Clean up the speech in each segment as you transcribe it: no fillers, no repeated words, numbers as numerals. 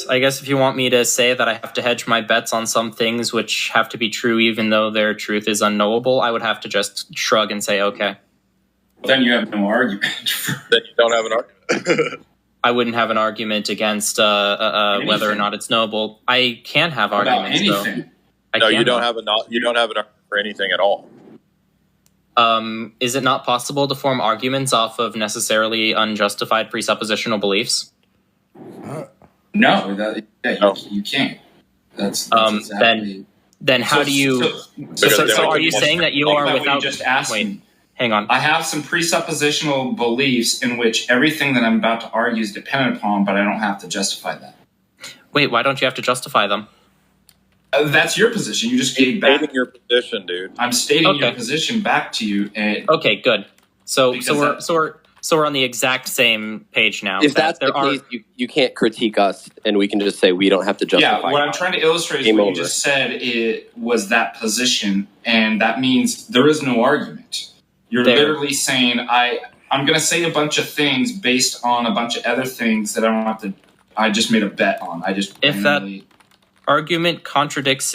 I guess if you want me to say that I have to hedge my bets on some things which have to be true even though their truth is unknowable, I would have to just shrug and say, okay. Then you have no argument. Then you don't have an argument. I wouldn't have an argument against whether or not it's knowable. I can have arguments about anything. though. You don't have an argument for anything at all. Is it not possible to form arguments off of necessarily unjustified presuppositional beliefs? No, you can't. That's exactly. Then how do you? So are you saying that you are without? Just asked me. Hang on. I have some presuppositional beliefs in which everything that I'm about to argue is dependent upon, but I don't have to justify that. Wait, why don't you have to justify them? That's your position. You just gave back. Stating your position, dude. I'm stating your position back to you. Okay, good. So we're on the exact same page now. If that's the case, you can't critique us, and we can just say we don't have to justify. Yeah, what I'm trying to illustrate is what you just said. It was that position, and that means there is no argument. You're literally saying I'm going to say a bunch of things based on a bunch of other things that I don't have to. I just made a bet on. If that argument contradicts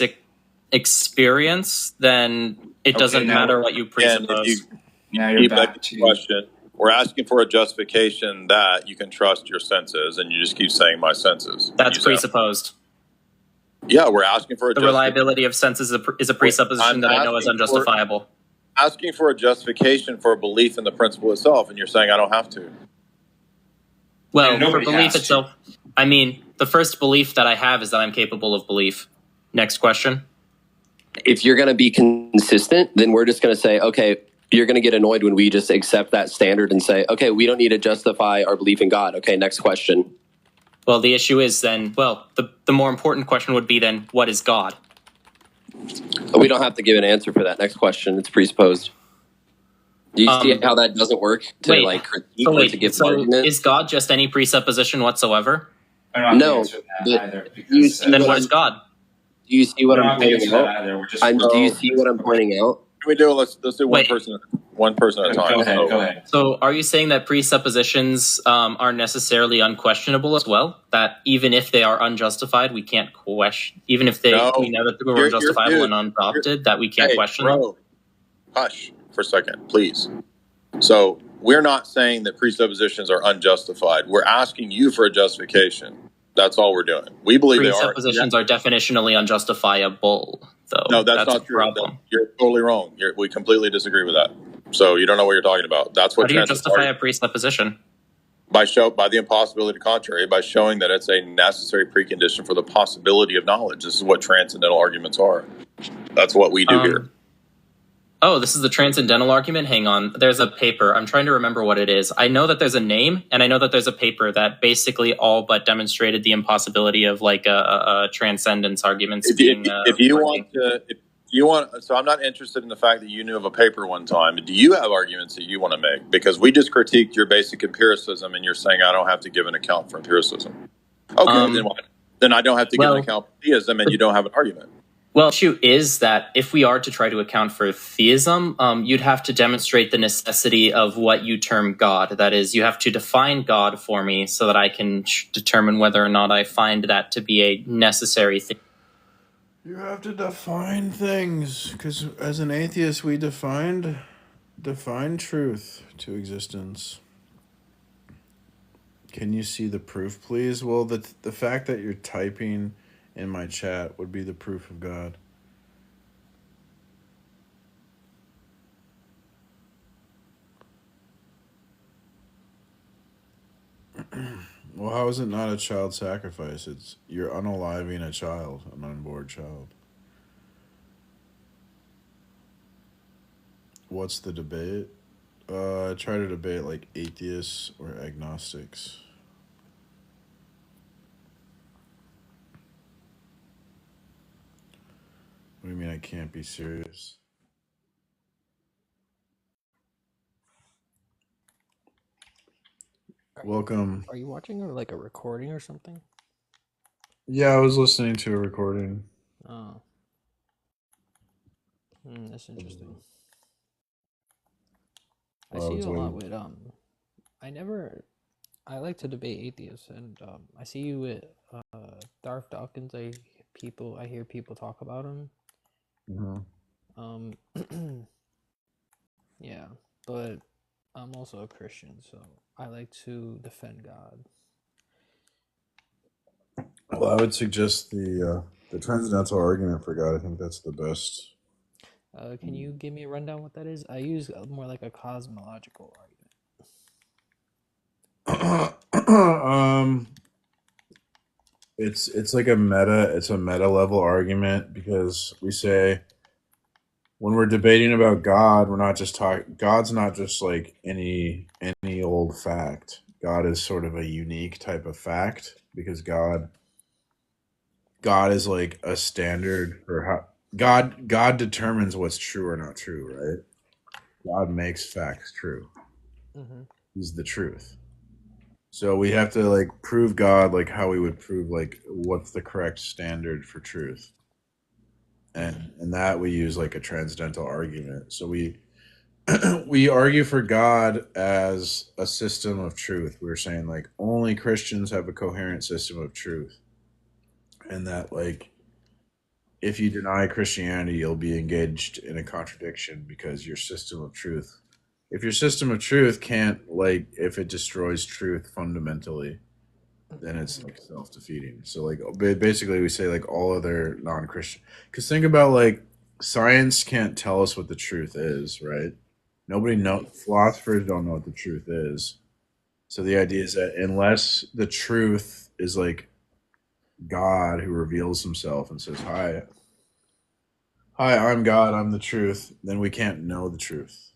experience, then it doesn't matter what you presuppose. Now you're back to question. We're asking for a justification that you can trust your senses, and you just keep saying my senses. That's presupposed. Yeah, we're asking for the reliability of senses is a presupposition that I know is unjustifiable. Asking for a justification for a belief in the principle itself, and you're saying I don't have to. Well, for belief itself, I mean, the first belief that I have is that I'm capable of belief. Next question. If you're going to be consistent, then we're just going to say, okay, you're going to get annoyed when we just accept that standard and say, okay, we don't need to justify our belief in God. Okay, next question. Well, the issue is then, the more important question would be then, what is God? We don't have to give an answer for that next question. It's presupposed. Do you see how that doesn't work to critique or to give argument? Is God just any presupposition whatsoever? No. Then what is God? Do you see what I'm pointing out? Do you see what I'm pointing out? Can we do? Let's do one person at a time. Go ahead. So, are you saying that presuppositions are necessarily unquestionable as well? That even if they are unjustified, we can't question. Even if we know that they were justifiable and unadopted, that we can't question them. Hush for a second, please. So, we're not saying that presuppositions are unjustified. We're asking you for a justification. That's all we're doing. We believe they are. Presuppositions are definitionally unjustifiable, though. No, that's not true. You're totally wrong. We completely disagree with that. So you don't know what you're talking about. That's what. How do you justify a presupposition? By the impossibility to contrary, by showing that it's a necessary precondition for the possibility of knowledge. This is what transcendental arguments are. That's what we do here. Oh, this is the transcendental argument? Hang on. There's a paper. I'm trying to remember what it is. I know that there's a name, and I know that there's a paper that basically all but demonstrated the impossibility of transcendence arguments. If you want, so I'm not interested in the fact that you knew of a paper one time. Do you have arguments that you want to make? Because we just critiqued your basic empiricism, and you're saying I don't have to give an account for empiricism. Okay, then what? Then I don't have to give an account for theism, and you don't have an argument. Well, the issue is that if we are to try to account for theism, you'd have to demonstrate the necessity of what you term God. That is, you have to define God for me so that I can determine whether or not I find that to be a necessary thing. You have to define things, because as an atheist, we define truth to existence. Can you see the proof, please? Well, the fact that you're typing in my chat would be the proof of God. Well, how is it not a child sacrifice? You're unaliving a child, an unborn child. What's the debate? I try to debate like atheists or agnostics. What do you mean I can't be serious? Welcome. Are you watching like a recording or something? Yeah, I was listening to a recording. Oh. That's interesting. I see a lot with I never I like to debate atheists, and I see you with Darth Dawkins. I hear people talk about him. Um, yeah, but I'm also a Christian, so I like to defend God. Well, I would suggest the transcendental argument for God. I think that's the best. Can you give me a rundown what that is? I use more like a cosmological um, it's like a meta level argument because we say when we're debating about God, we're not just talking. God's not just like any old fact. God is sort of a unique type of fact because God is like a standard for how God determines what's true or not true, right? God makes facts true. argument. He's the truth. So we have to like prove God like how we would prove like what's the correct standard for truth. And that we use like a transcendental argument. So we argue for God as a system of truth. We were saying like only Christians have a coherent system of truth. And that like if you deny Christianity, you'll be engaged in a contradiction because your system of truth. If your system of truth can't like if it destroys truth fundamentally, then it's like self-defeating. So like basically we say like all other non-Christian because think about like science can't tell us what the truth is, right? Nobody know philosophers don't know what the truth is. So the idea is that unless the truth is like God who reveals himself and says, Hi, I'm God, I'm the truth, then we can't know the truth.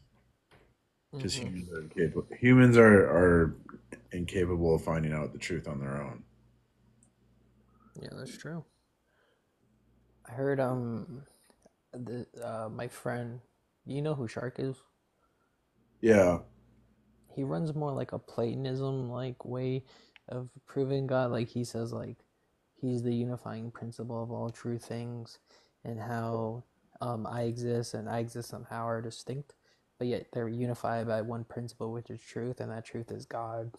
Because humans are incapable. Humans are incapable of finding out the truth on their own. Yeah, that's true. I heard my friend, you know who Shark is? Yeah. He runs more like a Platonism like way of proving God. Like he says like he's the unifying principle of all true things, and how I exist and I exist somehow are distinct, but yet they're unified by one principle, which is truth, and that truth is God.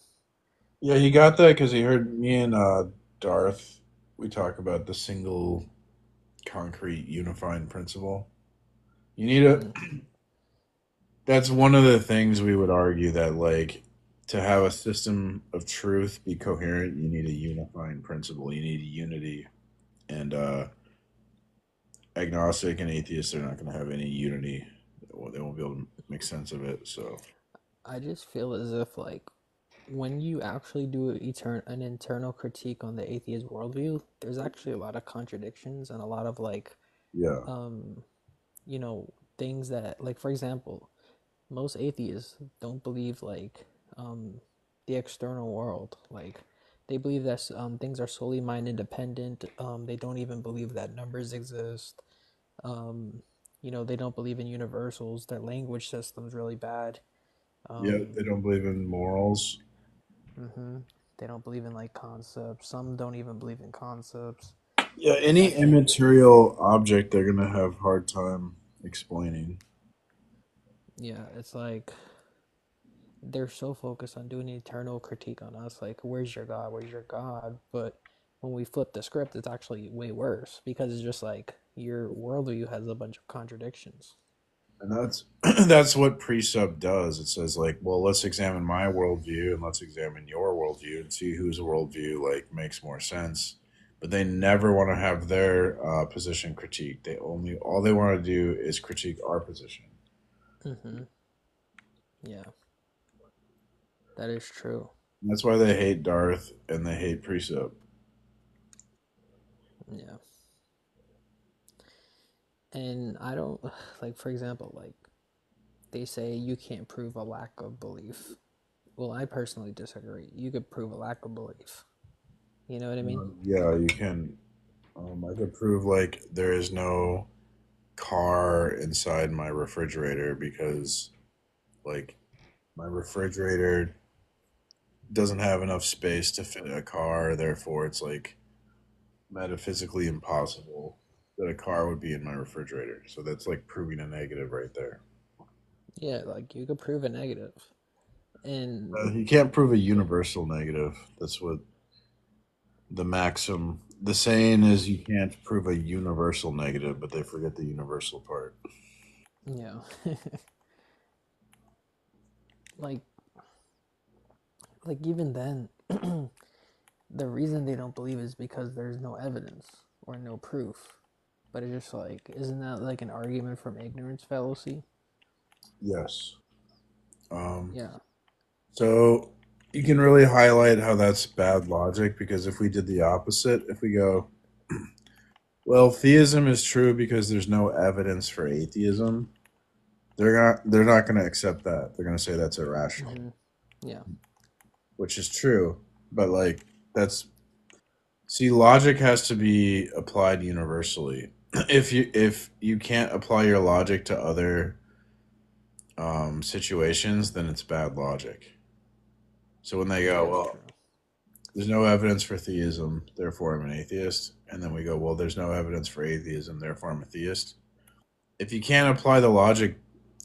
Yeah, he got that because he heard me and Darth, we talk about the single concrete unifying principle. You need a that's one of the things we would argue that like to have a system of truth be coherent, you need a unifying principle. You need unity. And agnostic and atheists are not going to have any unity. They won't be able to make sense of it. So I just feel as if like when you actually do an internal critique on the atheist worldview, there's actually a lot of contradictions and a lot of like yeah, um you know things that, like, for example, most atheists don't believe like the external world. Like they believe that things are solely mind independent. They don't even believe that numbers exist. um they don't believe in universals. Their language system's really bad. yeah, um they don't believe in morals. hmm they don't believe in like concepts. Some don't even believe in concepts. Yeah, It's any actually, immaterial object they're going to have hard time explaining. yeah, it's like they're so focused on doing internal critique on us, like, where's your God, where's your God? But when we flip the script, it's actually way worse because it's just like your worldview has a bunch of contradictions. And that's that's what precept does. It says like, well, let's examine my worldview and let's examine your worldview and see whose worldview like makes more sense. But they never want to have their position critiqued. They only all they want to do is critique our position. Mm-hmm. Yeah, that is true. And that's why they hate Darth and they hate precept. Yeah. And I don't, like, for example, like, they say you can't prove a lack of belief. Well, I personally disagree. You could prove a lack of belief. You know what I mean? Yeah, you can. I could prove like there is no car inside my refrigerator because like my refrigerator doesn't have enough space to fit a car, therefore it's like metaphysically impossible that a car would be in my refrigerator. So that's like proving a negative right there. Yeah, like, you could prove a negative. And you can't prove a universal negative. That's what the saying is, you can't prove a universal negative, but they forget the universal part. yeah. like even then, the reason they don't believe is because there's no evidence or no proof. But it's just like, isn't that like an argument from ignorance fallacy? Yes. Yeah. So you can really highlight how that's bad logic, because if we did the opposite, if we go, well, theism is true because there's no evidence for atheism, they're not going to accept that. They're going to say that's irrational. Mm-hmm. Yeah. Which is true, but like logic has to be applied universally. If you can't apply your logic to other situations, then it's bad logic. So when they go, well, there's no evidence for theism, therefore I'm an atheist, and then we go, well, there's no evidence for atheism, therefore I'm a theist. If you can apply the logic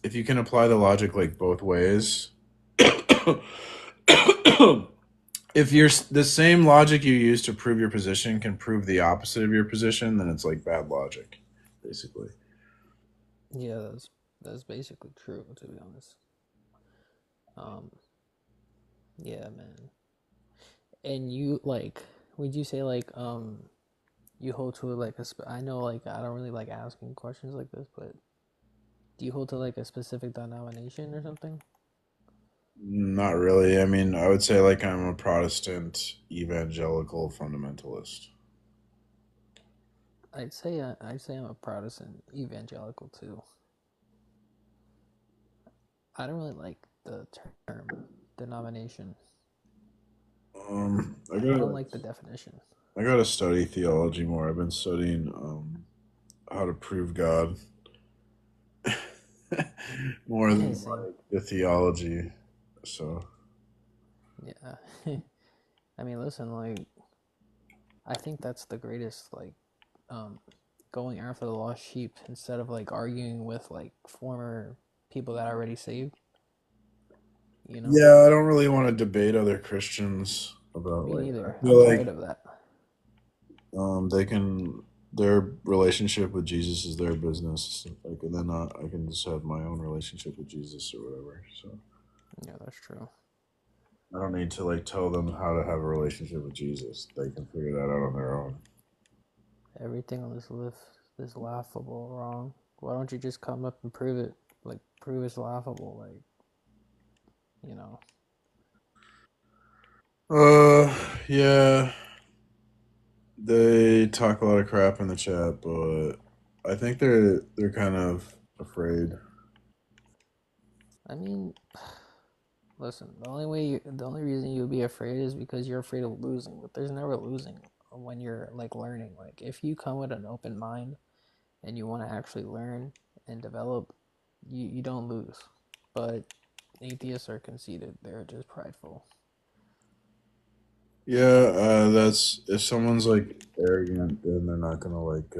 like both ways, if you're the same logic you use to prove your position can prove the opposite of your position, then it's like bad logic, basically. Yeah, that's basically true, to be honest. Yeah, man. And you like, would you say like you hold to like I know like I don't really like asking questions like this, but do you hold to like a specific denomination or something? Not really. I mean, I would say like I'm a Protestant evangelical fundamentalist. I'd say I'm a Protestant evangelical too. I don't really like the term denomination. I don't like the definition. I gotta study theology more. I've been studying how to prove God more than like the theology. So yeah. I mean, listen, like I think that's the greatest, like going after the lost sheep instead of like arguing with like former people that are already saved. You know? Yeah, I don't really want to debate other Christians about Me like. neither. I feel I'm like tired of that. they can, their relationship with Jesus is their business. Like, and then I can just have my own relationship with Jesus or whatever. So Yeah, that's true. I don't need to like tell them how to have a relationship with Jesus. They can figure that out on their own. Everything on this list is laughable wrong. Why don't you just come up and prove it? Like prove it's laughable, like you know. Yeah. They talk a lot of crap in the chat, but I think they're kind of afraid. I mean, listen, the only reason you'd be afraid is because you're afraid of losing. But there's never losing when you're like learning. Like if you come with an open mind and you want to actually learn and develop, you don't lose. But atheists are conceited. They're just prideful. Yeah, that's if someone's like arrogant, then they're not gonna like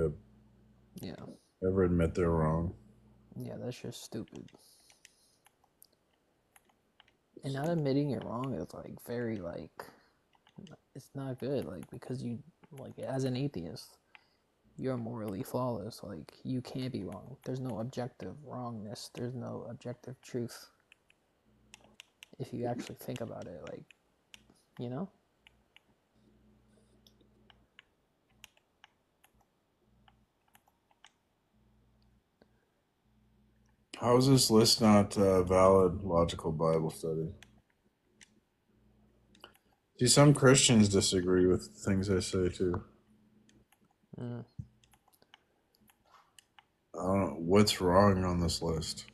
Yeah. ever admit they're wrong. Yeah, that's just stupid. And not admitting you're wrong is like very like it's not good. Like because you like as an atheist, you're morally flawless. Like you can't be wrong. There's no objective wrongness. There's no objective truth. If you actually think about it, like you know. How is this list not valid logical Bible study? See, some Christians disagree with things I say too. Mm. I don't know what's wrong on this list.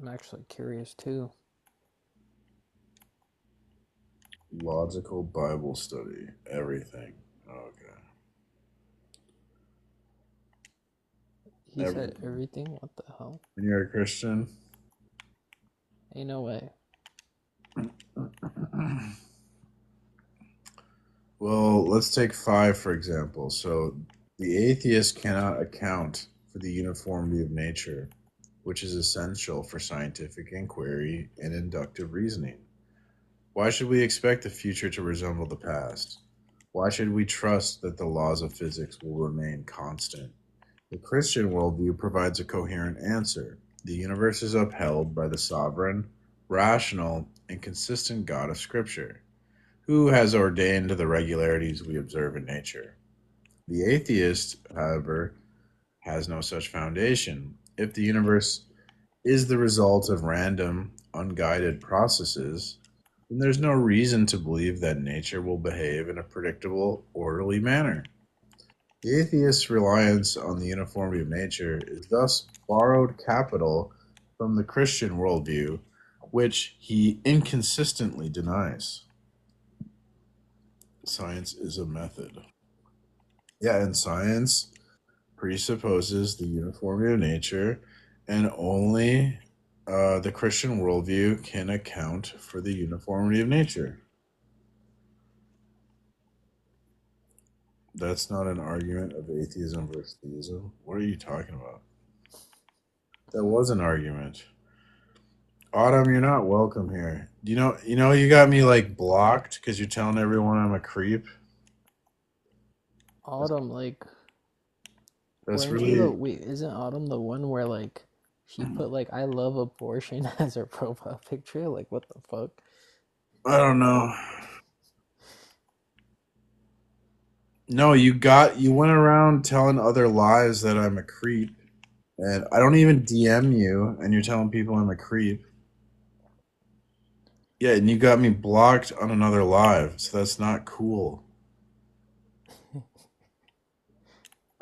I'm actually curious too. Logical Bible study, everything. Okay. He said everything. What the hell? And you're a Christian? Ain't no way. Well, let's take 5 for example. So the atheist cannot account for the uniformity of nature, which is essential for scientific inquiry and inductive reasoning. Why should we expect the future to resemble the past? Why should we trust that the laws of physics will remain constant? The Christian worldview provides a coherent answer. The universe is upheld by the sovereign, rational, and consistent God of Scripture, who has ordained the regularities we observe in nature. The atheist, however, has no such foundation. If the universe is the result of random, unguided processes, then there's no reason to believe that nature will behave in a predictable, orderly manner. The atheist's reliance on the uniformity of nature is thus borrowed capital from the Christian worldview, which he inconsistently denies. Science is a method. Yeah, and science presupposes the uniformity of nature, and only the Christian worldview can account for the uniformity of nature. That's not an argument of atheism versus theism. What are you talking about? That was an argument. Autumn, you're not welcome here. You know, you got me like blocked because you're telling everyone I'm a creep. Autumn, like, That's weren't really. you the wait? Isn't Autumn the one where like she put like "I love abortion" as her profile picture? Like, what the fuck? I don't know. No, you went around telling other lies that I'm a creep, and I don't even DM you, and you're telling people I'm a creep. Yeah, and you got me blocked on another live, so that's not cool.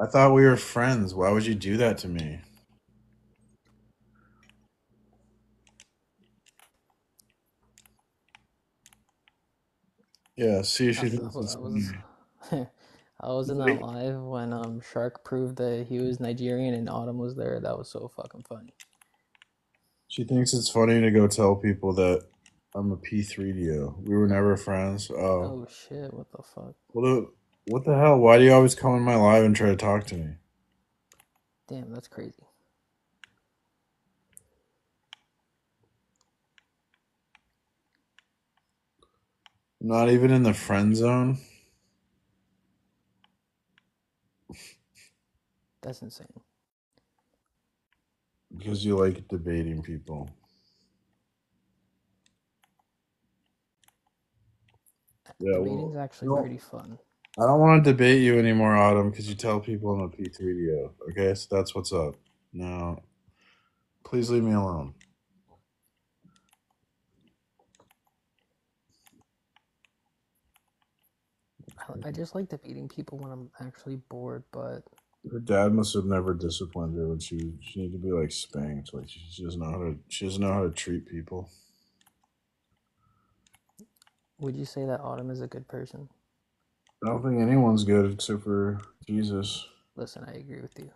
I thought we were friends. Why would you do that to me? Yeah, see if she thinks it's funny. I was in that live when Shark proved that he was Nigerian and Autumn was there. That was so fucking funny. She thinks it's funny to go tell people that I'm a P3DO. We were never friends. Oh shit, what the fuck? What the hell? Why do you always come in my live and try to talk to me? Damn, that's crazy. Not even in the friend zone? That's insane. Because you like debating people. Yeah, Debating's actually pretty fun. I don't want to debate you anymore, Autumn, because you tell people I'm a P3DO. Okay, so that's what's up. Now, please leave me alone. I just like debating people when I'm actually bored, but her dad must have never disciplined her when she needed to be like spanked. Like she doesn't know how to treat people. Would you say that Autumn is a good person? I don't think anyone's good except for Jesus. Listen, I agree with you.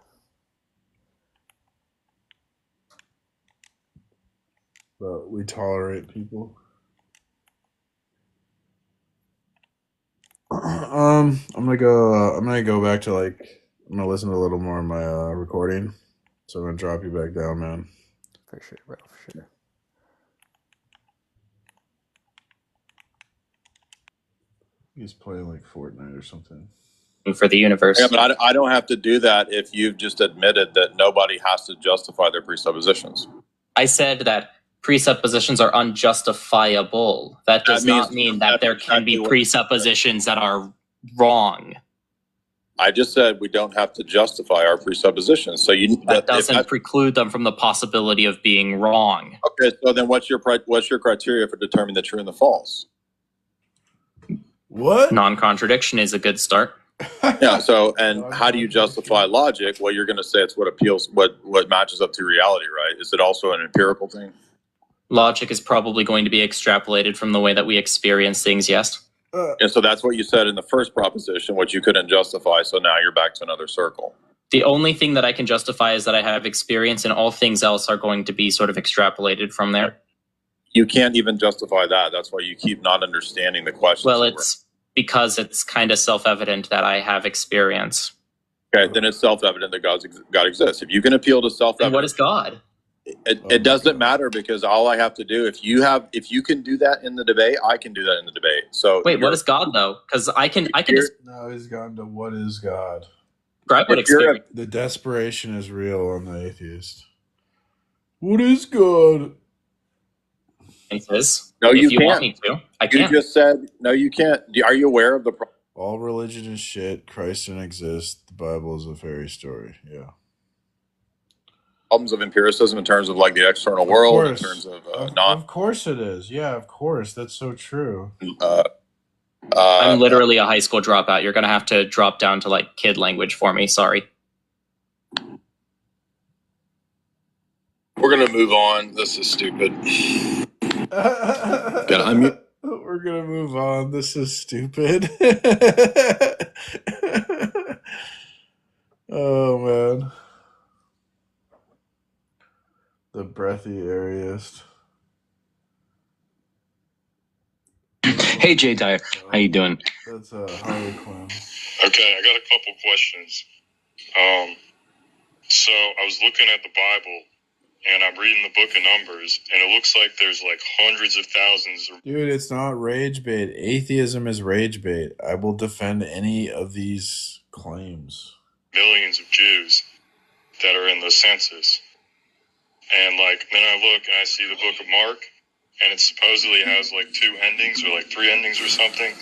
But we tolerate people. I'm gonna go back to I'm gonna listen to a little more of my recording. So I'm gonna drop you back down, man. For sure, bro. For sure. He's playing like Fortnite or something. For the universe. Yeah, but I don't have to do that if you've just admitted that nobody has to justify their presuppositions. I said that presuppositions are unjustifiable. That does not mean that there can be presuppositions that are wrong. I just said we don't have to justify our presuppositions. So that doesn't preclude them from the possibility of being wrong. Okay, so then what's your criteria for determining the true and the false? What? Non-contradiction is a good start. Yeah. So, and how do you justify logic? Well, you're going to say it's what matches up to reality, right? Is it also an empirical thing? Logic is probably going to be extrapolated from the way that we experience things. Yes. And so that's what you said in the first proposition, which you couldn't justify. So now you're back to another circle. The only thing that I can justify is that I have experience, and all things else are going to be sort of extrapolated from there. You can't even justify that. That's why you keep not understanding the question. Well, it's because it's kind of self-evident that I have experience. Okay, then it's self-evident that God exists. If you can appeal to And self-evident, what is God? it doesn't matter, because all I have to do, if you can do that in the debate, I can do that in the debate. So Wait, what is God though? Because I can Now he's gone to what is God? describe what if you're a, experience The desperation is real on the atheist. What is God? is. no, If you you want can't. me to, I You can. just said no. You can't. Are you aware of the All religion is shit. Christ didn't exist. The Bible is a fairy story. Yeah. problems of empiricism in terms of like the external world, in terms of Of course it is. Yeah, of course. That's so true. I'm literally a high school dropout. You're gonna have to drop down to like kid language for me. Sorry. We're gonna move on. This is stupid. We're gonna move on. This is stupid. Oh man. The breathy areast. Hey Jay Dyer, how you doing? That's Harley Quinn. Okay, I got a couple questions. So I was looking at the Bible, and I'm reading the book of Numbers, and it looks like there's like hundreds of thousands. Dude, it's not rage bait. Atheism is rage bait. I will defend any of these claims. Millions of Jews that are in the census. And like then I look and I see the book of Mark, and it supposedly has like 2 endings or like 3 endings or something.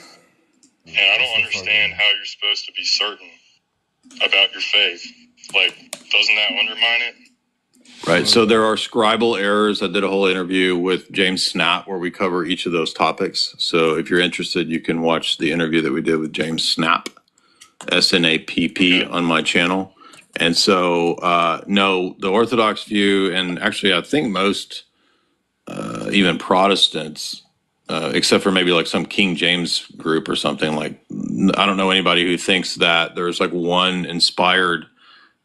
And I don't understand how you're supposed to be certain about your faith. Like, doesn't that undermine it? Right. So there are scribal errors. I did a whole interview with James Snap where we cover each of those topics. So if you're interested, you can watch the interview that we did with James Snap, SNAPP, on my channel. And so, no, the Orthodox view, and actually I think most, even Protestants, except for maybe like some King James group or something, like, I don't know anybody who thinks that there's like one inspired,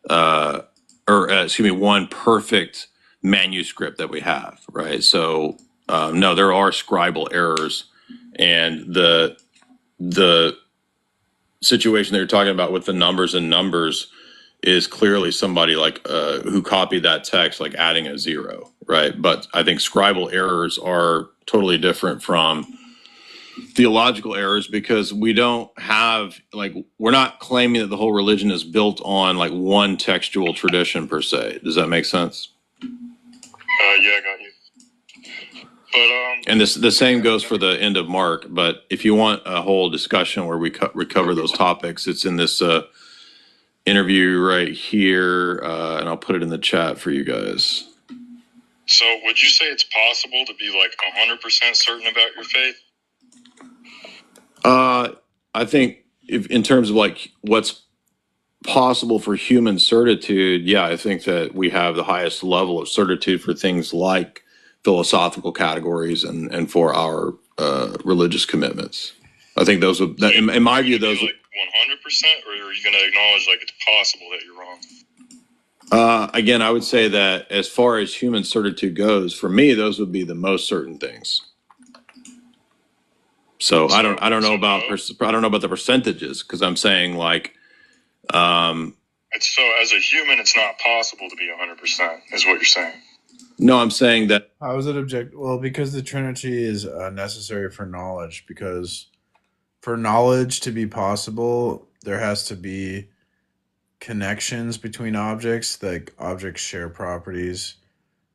one perfect manuscript that we have, right? So, no, there are scribal errors, and the situation that you're talking about with the numbers and numbers is clearly somebody like who copied that text, like adding a 0, right? But I think scribal errors are totally different from theological errors, because we don't have, like, we're not claiming that the whole religion is built on like one textual tradition per se. Does that make sense? Yeah, I got you. But And the same goes for the end of Mark. But if you want a whole discussion where we recover those topics, it's in this interview right here, and I'll put it in the chat for you guys. So would you say it's possible to be like 100% certain about your faith? I think if in terms of like what's possible for human certitude, yeah, I think that we have the highest level of certitude for things like philosophical categories and for our religious commitments. I think those would, in my view, those like 100%, or are you going to acknowledge like it's possible that you're wrong? Again, I would say that as far as human certitude goes, for me, those would be the most certain things. So I don't know about the percentages, because I'm saying like. So as a human, it's not possible to be 100%, is what you're saying. No, I'm saying that. How is it object? Well, because the Trinity is necessary for knowledge. Because for knowledge to be possible, there has to be connections between objects, like objects share properties,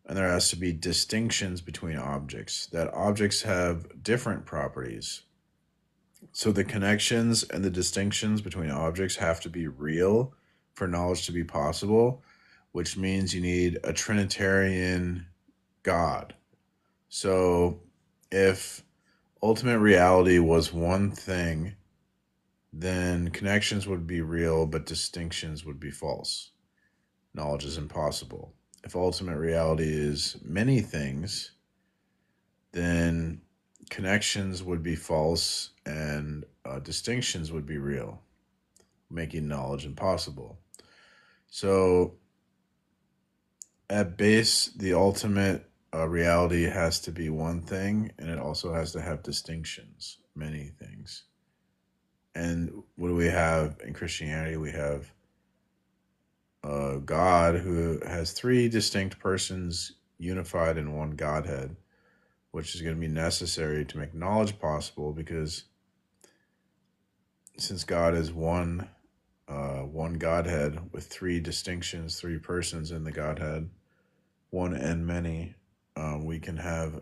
and there has to be distinctions between objects, that objects have different properties. So the connections and the distinctions between objects have to be real for knowledge to be possible, which means you need a Trinitarian God. So if ultimate reality was one thing, then connections would be real, but distinctions would be false. Knowledge is impossible. If ultimate reality is many things, then connections would be false and distinctions would be real, making knowledge impossible. So at base, the ultimate reality has to be one thing, and it also has to have distinctions, many things. And what do we have in Christianity? We have God who has three distinct persons unified in one Godhead, which is going to be necessary to make knowledge possible, because since God is one Godhead with three distinctions, three persons in the Godhead, one and many, we can have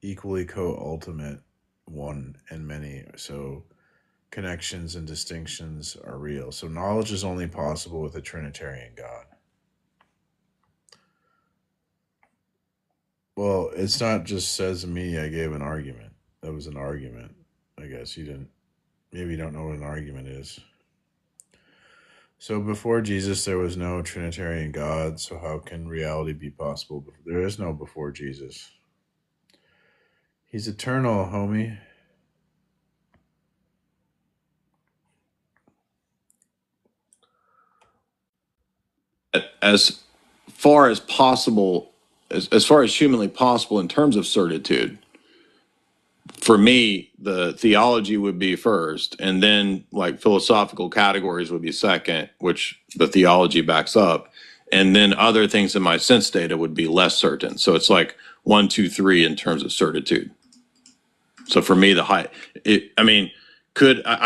equally co-ultimate one and many. So connections and distinctions are real. So knowledge is only possible with a Trinitarian God. Well, it's not just says me. I gave an argument. That was an argument. I guess you didn't. Maybe you don't know what an argument is. So before Jesus, there was no Trinitarian God. So how can reality be possible? There is no before Jesus. He's eternal, homie. As far as possible, as far as humanly possible in terms of certitude, for me, the theology would be first, and then like philosophical categories would be second, which the theology backs up. And then other things in my sense data would be less certain. So it's like 1, 2, 3 in terms of certitude. So for me, I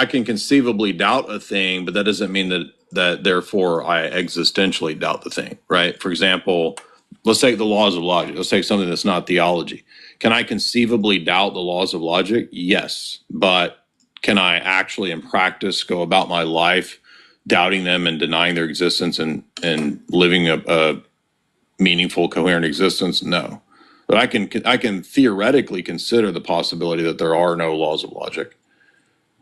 can conceivably doubt a thing, but that doesn't mean that therefore I existentially doubt the thing, right? For example, let's take the laws of logic. Let's take something that's not theology. Can I conceivably doubt the laws of logic? Yes. But can I actually in practice go about my life doubting them and denying their existence and living a meaningful, coherent existence? No. But I can theoretically consider the possibility that there are no laws of logic.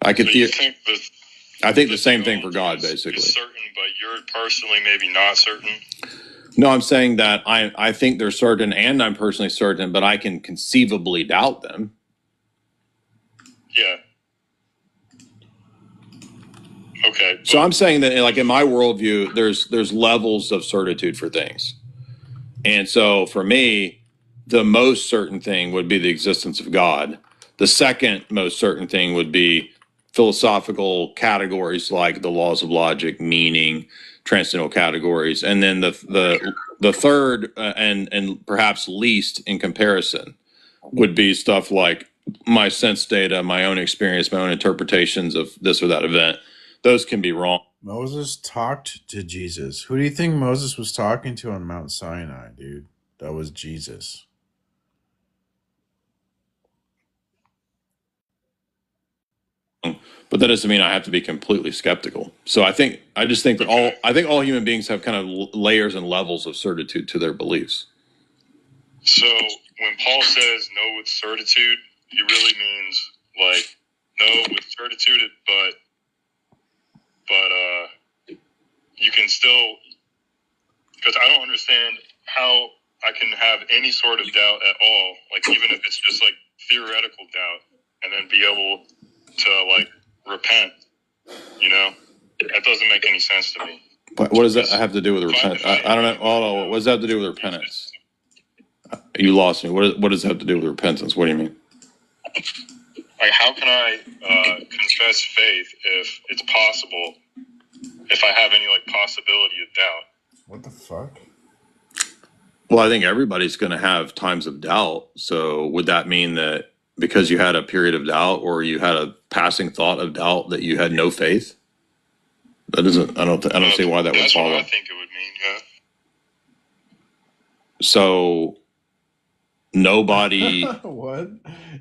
I think the same thing for God, basically. Is certain, but you're personally maybe not certain. No, I'm saying that I think they're certain, and I'm personally certain, but I can conceivably doubt them. Yeah. Okay. So I'm saying that, like in my worldview, there's levels of certitude for things, and so for me, the most certain thing would be the existence of God. The second most certain thing would be philosophical categories like the laws of logic, meaning, transcendental categories, and then the third and perhaps least in comparison would be stuff like my sense data, my own experience, my own interpretations of this or that event. Those can be wrong. Moses talked to Jesus. Who do you think Moses was talking to on Mount Sinai, dude? That was Jesus. But that doesn't mean I have to be completely skeptical. So I just think that all human beings have kind of layers and levels of certitude to their beliefs. So when Paul says no with certitude, he really means like no with certitude, but you can still, because I don't understand how I can have any sort of doubt at all, like even if it's just like theoretical doubt, and then be able to like repent, you know? That doesn't make any sense to me. What does that have to do with repentance? I don't know. Oh, what does that have to do with repentance? You lost me. What does that have to do with repentance? What do you mean? Like, how can I confess faith if it's possible, if I have any like possibility of doubt? What the fuck? Well, I think everybody's going to have times of doubt. So would that mean that because you had a period of doubt or you had a passing thought of doubt that you had no faith? That isn't. I don't see why that would follow. That's what I think it would mean. Yeah. So nobody. What?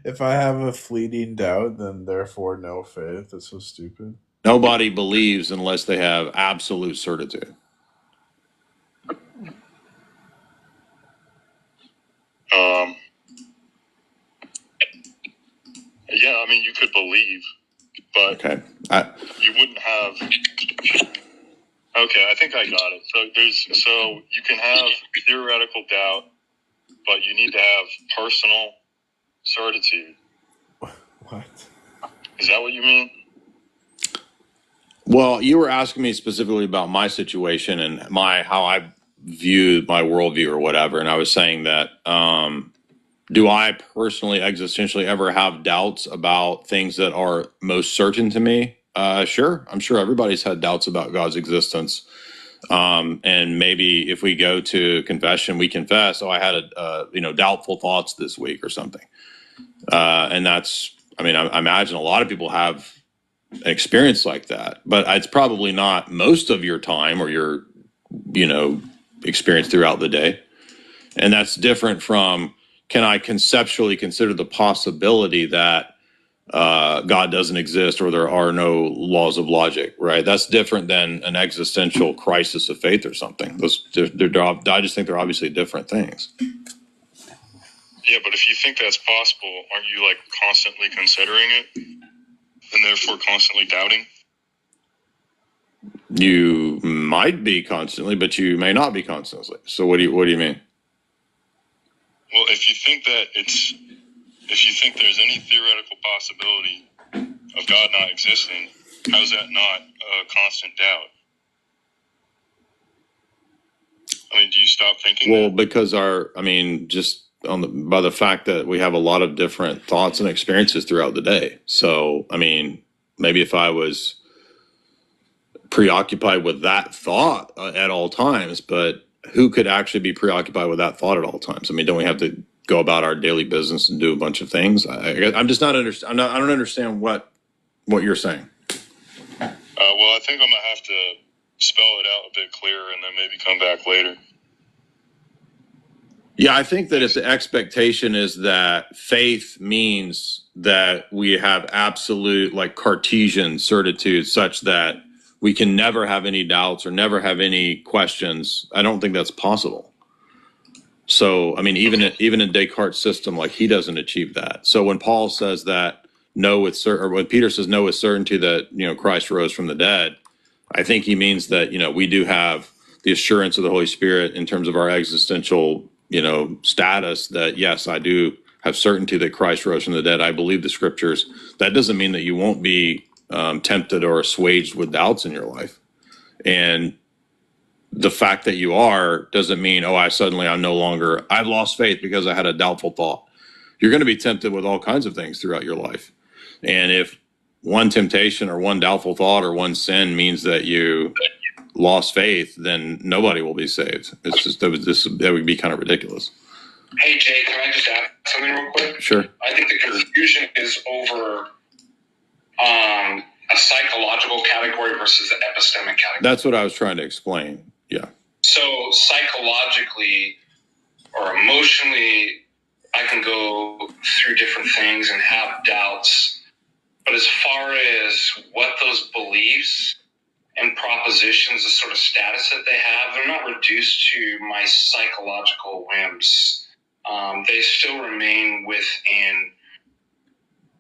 If I have a fleeting doubt, then therefore no faith? That's so stupid. Nobody believes unless they have absolute certitude. Yeah, I mean, you could believe, but okay, you wouldn't have. Okay, I think I got it. So you can have theoretical doubt, but you need to have personal certitude. What? Is that what you mean? Well, you were asking me specifically about my situation and how I view my worldview or whatever, and I was saying that do I personally, existentially, ever have doubts about things that are most certain to me? Sure. I'm sure everybody's had doubts about God's existence. And maybe if we go to confession, we confess, oh, I had doubtful thoughts this week or something. And that's, I imagine a lot of people have an experience like that, but it's probably not most of your time or your, experience throughout the day. And that's different from, can I conceptually consider the possibility that God doesn't exist or there are no laws of logic, right? That's different than an existential crisis of faith or something. I just think they're obviously different things. Yeah, but if you think that's possible, aren't you like constantly considering it and therefore constantly doubting? You might be constantly, but you may not be constantly. So what do you mean? Well, if you think there's any theoretical possibility of God not existing, how is that not a constant doubt? Do you stop thinking? Well, because by the fact that we have a lot of different thoughts and experiences throughout the day. So, maybe if I was preoccupied with that thought at all times, but who could actually be preoccupied with that thought at all times? Don't we have to go about our daily business and do a bunch of things? I'm just not understand. I don't understand what you're saying. Well, I think I'm gonna have to spell it out a bit clearer and then maybe come back later. Yeah, I think that if the expectation is that faith means that we have absolute Cartesian certitude such that we can never have any doubts or never have any questions, I don't think that's possible. So, even in Descartes' system, he doesn't achieve that. So when Paul says that when Peter says no with certainty that, Christ rose from the dead, I think he means that, we do have the assurance of the Holy Spirit in terms of our existential, status that, yes, I do have certainty that Christ rose from the dead. I believe the scriptures. That doesn't mean that you won't be tempted or assuaged with doubts in your life. And the fact that you are doesn't mean, I've lost faith because I had a doubtful thought. You're going to be tempted with all kinds of things throughout your life. And if one temptation or one doubtful thought or one sin means that you lost faith, then nobody will be saved. It's just that would be kind of ridiculous. Hey, Jay, can I just add something real quick? Sure. I think the confusion is over a psychological category versus an epistemic category. That's what I was trying to explain. Yeah. So psychologically or emotionally, I can go through different things and have doubts. But as far as what those beliefs and propositions, the sort of status that they have, they're not reduced to my psychological whims. They still remain within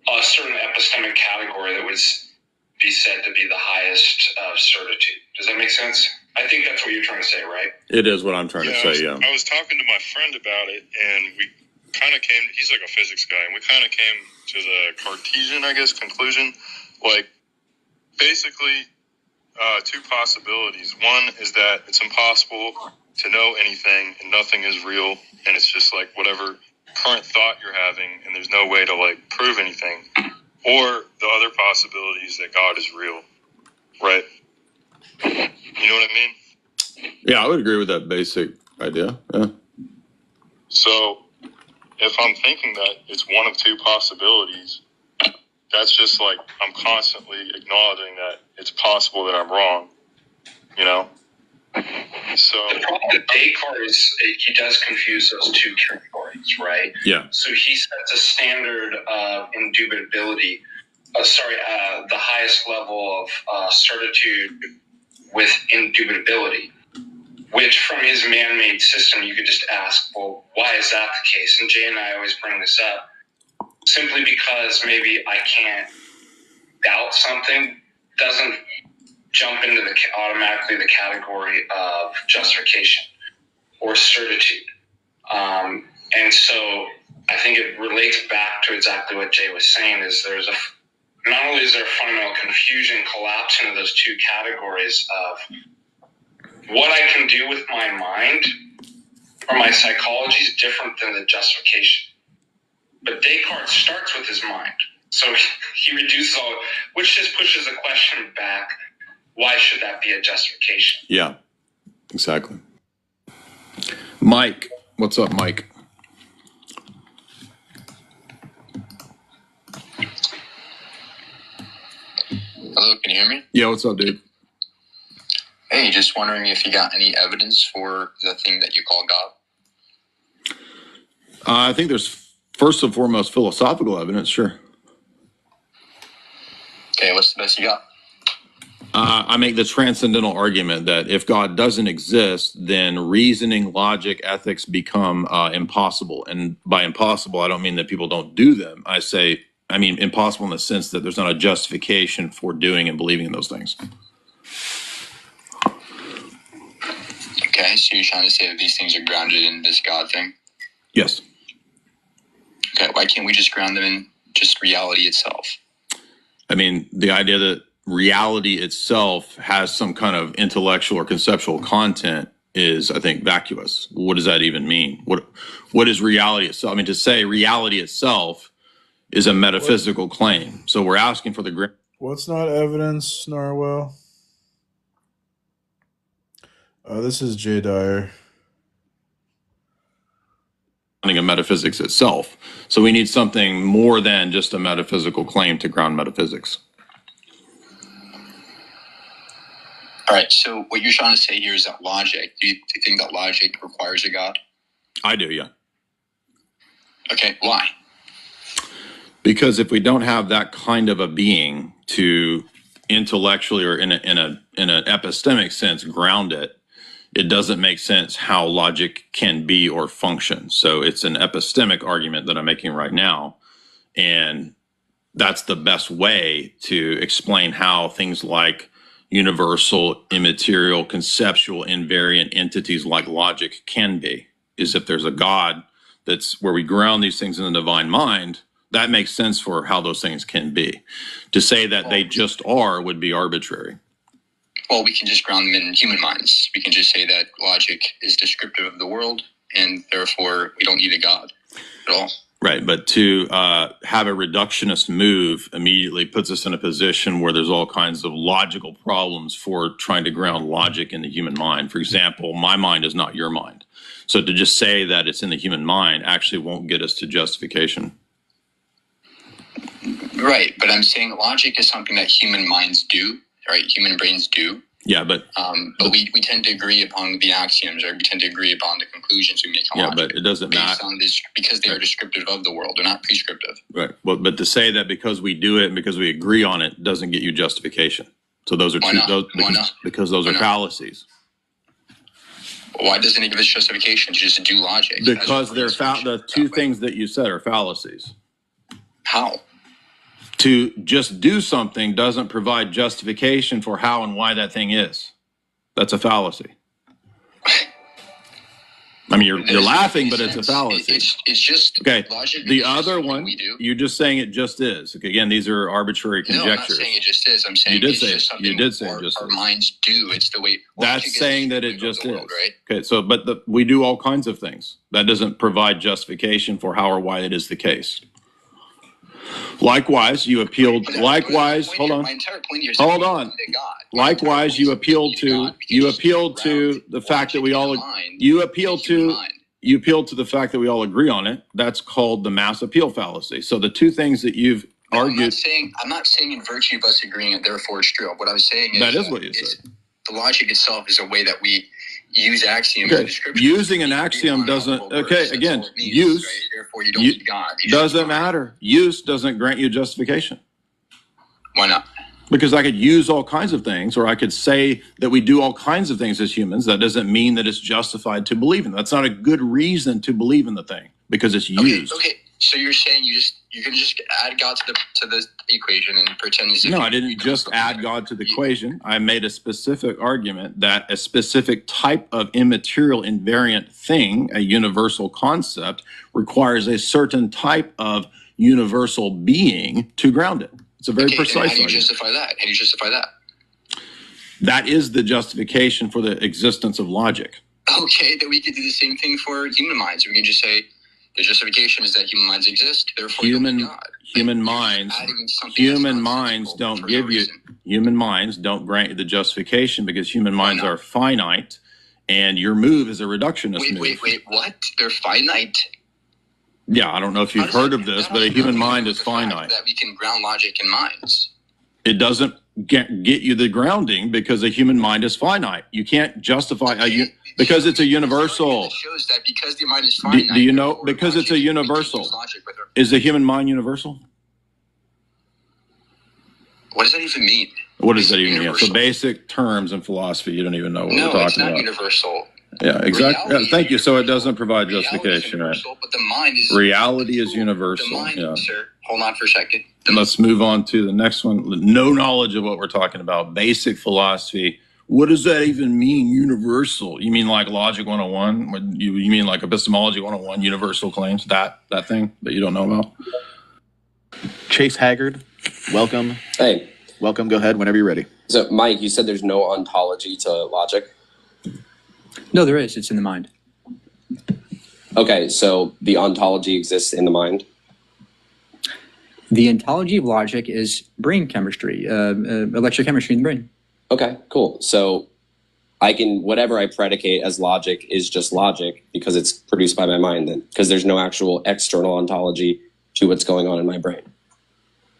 a certain epistemic category that would be said to be the highest certitude. Does that make sense? I think that's what you're trying to say, right? It is what I'm trying to say, yeah. I was talking to my friend about it, and we kind of came, he's like a physics guy, and we kind of came to the Cartesian, conclusion. Basically, two possibilities. One is that it's impossible to know anything, and nothing is real, and it's just whatever current thought you're having, and there's no way to prove anything. Or the other possibility is that God is real, right? You know what I mean? Yeah, I would agree with that basic idea. Yeah. So if I'm thinking that it's one of two possibilities, that's just I'm constantly acknowledging that it's possible that I'm wrong, So the problem with Descartes is he does confuse those two categories, right? Yeah. So he sets a standard of indubitability, the highest level of certitude with indubitability, which from his man-made system, you could just ask, well, why is that the case? And Jay and I always bring this up simply because maybe I can't doubt something doesn't jump into automatically the category of justification or certitude. And so I think it relates back to exactly what Jay was saying, is not only is there fundamental confusion collapse into those two categories of what I can do with my mind or my psychology is different than the justification. But Descartes starts with his mind. So he reduces all, which just pushes the question back, why should that be a justification? Yeah. Exactly. Mike, what's up, Mike? Hello, can you hear me? Yeah, what's up, dude? Hey, just wondering if you got any evidence for the thing that you call God? I think there's first and foremost philosophical evidence, sure. Okay, what's the best you got? I make the transcendental argument that if God doesn't exist, then reasoning, logic, ethics become impossible. And by impossible, I don't mean that people don't do them. I mean impossible in the sense that there's not a justification for doing and believing in those things. Okay, so you're trying to say that these things are grounded in this God thing? Yes. Okay, why can't we just ground them in just reality itself? I mean, the idea that reality itself has some kind of intellectual or conceptual content is, I think, vacuous. What does that even mean? What is reality itself? I mean, to say reality itself is a metaphysical claim. So we're asking for the... What's not evidence, Narwhal? This is Jay Dyer. Of metaphysics itself. So we need something more than just a metaphysical claim to ground metaphysics. All right, so what you're trying to say here is that logic, do you think that logic requires a God? I do, yeah. Okay, why? Because if we don't have that kind of a being to intellectually or in an epistemic sense ground it, it doesn't make sense how logic can be or function. So it's an epistemic argument that I'm making right now. And that's the best way to explain how things like universal, immaterial, conceptual, invariant entities like logic can be, is if there's a God that's where we ground these things in the divine mind, that makes sense for how those things can be. To say that they just are would be arbitrary. Well, we can just ground them in human minds. We can just say that logic is descriptive of the world, and therefore we don't need a God at all. Right, but to have a reductionist move immediately puts us in a position where there's all kinds of logical problems for trying to ground logic in the human mind. For example, my mind is not your mind. So to just say that it's in the human mind actually won't get us to justification. Right, but I'm saying logic is something that human minds do, right? Human brains do. Yeah, but we tend to agree upon the axioms, or we tend to agree upon the conclusions we make on logic. Yeah, but it doesn't matter because they are descriptive of the world. They're not prescriptive. Right. Well, but to say that because we do it and because we agree on it doesn't get you justification. So those are because those are fallacies. Why doesn't it give us justification to just do logic? Because the two things that you said are fallacies. How? To just do something doesn't provide justification for how and why that thing is. That's a fallacy. I mean, you're laughing, but it's a fallacy. It's just okay. Logic. The other one, you're just saying it just is. Okay, again, these are arbitrary conjectures. No, I'm not saying it just is. I'm saying you did say it just our minds do. It's the way. That's saying that it just is. World, right? Okay, so we do all kinds of things. That doesn't provide justification for how or why it is the case. Likewise, you appealed. Likewise, hold on. Hold on. Likewise, you appealed to the fact that we all. You appealed to the fact that we all agree on it. That's called the mass appeal fallacy. So the two things that you've argued. I'm not saying in virtue of us agreeing that therefore it's true. What I was saying is that is what you said. The logic itself is a way that we use axioms. Okay. Using an axiom doesn't. Okay, again, use. Right? Therefore, you don't need God. Doesn't matter. Use doesn't grant you justification. Why not? Because I could use all kinds of things, or I could say that we do all kinds of things as humans. That doesn't mean that it's justified to believe in. That's not a good reason to believe in the thing because it's used. Okay. So you're saying you can just add God to the equation and pretend as if no, I didn't just add God to the equation. I made a specific argument that a specific type of immaterial invariant thing, a universal concept, requires a certain type of universal being to ground it. It's a very precise argument. How do you justify that? How do you justify that? That is the justification for the existence of logic. Okay, then we could do the same thing for human minds. We can just say the justification is that human minds exist, therefore human minds don't give you human minds don't grant you the justification because human minds are finite and your move is a reductionist move. Wait, what? They're finite? Yeah, I don't know if you've heard of this, but a human mind is finite. That we can ground logic in minds. It doesn't get you the grounding because a human mind is finite. You can't justify because it's a universal. It shows that because the mind is finite. Do you know? Because it's a universal. Is the human mind universal? What does that even mean? What does that even mean? So basic terms in philosophy, you don't even know what we're talking about. No, it's not universal. Yeah, exactly. Yeah, thank you. So it doesn't provide justification, right? But the mind is reality is universal. The mind, yeah. Sir, hold on for a second. Let's move on to the next one. No knowledge of what we're talking about. Basic philosophy. What does that even mean, universal? You mean like Logic 101? You mean like Epistemology 101, universal claims? That thing that you don't know about? Chase Haggard, welcome. Hey. Welcome. Go ahead whenever you're ready. So, Mike, you said there's no ontology to logic? No, there is. It's in the mind. Okay, so the ontology exists in the mind? The ontology of logic is brain chemistry, electrochemistry in the brain. Okay, cool. So whatever I predicate as logic is just logic because it's produced by my mind then, because there's no actual external ontology to what's going on in my brain.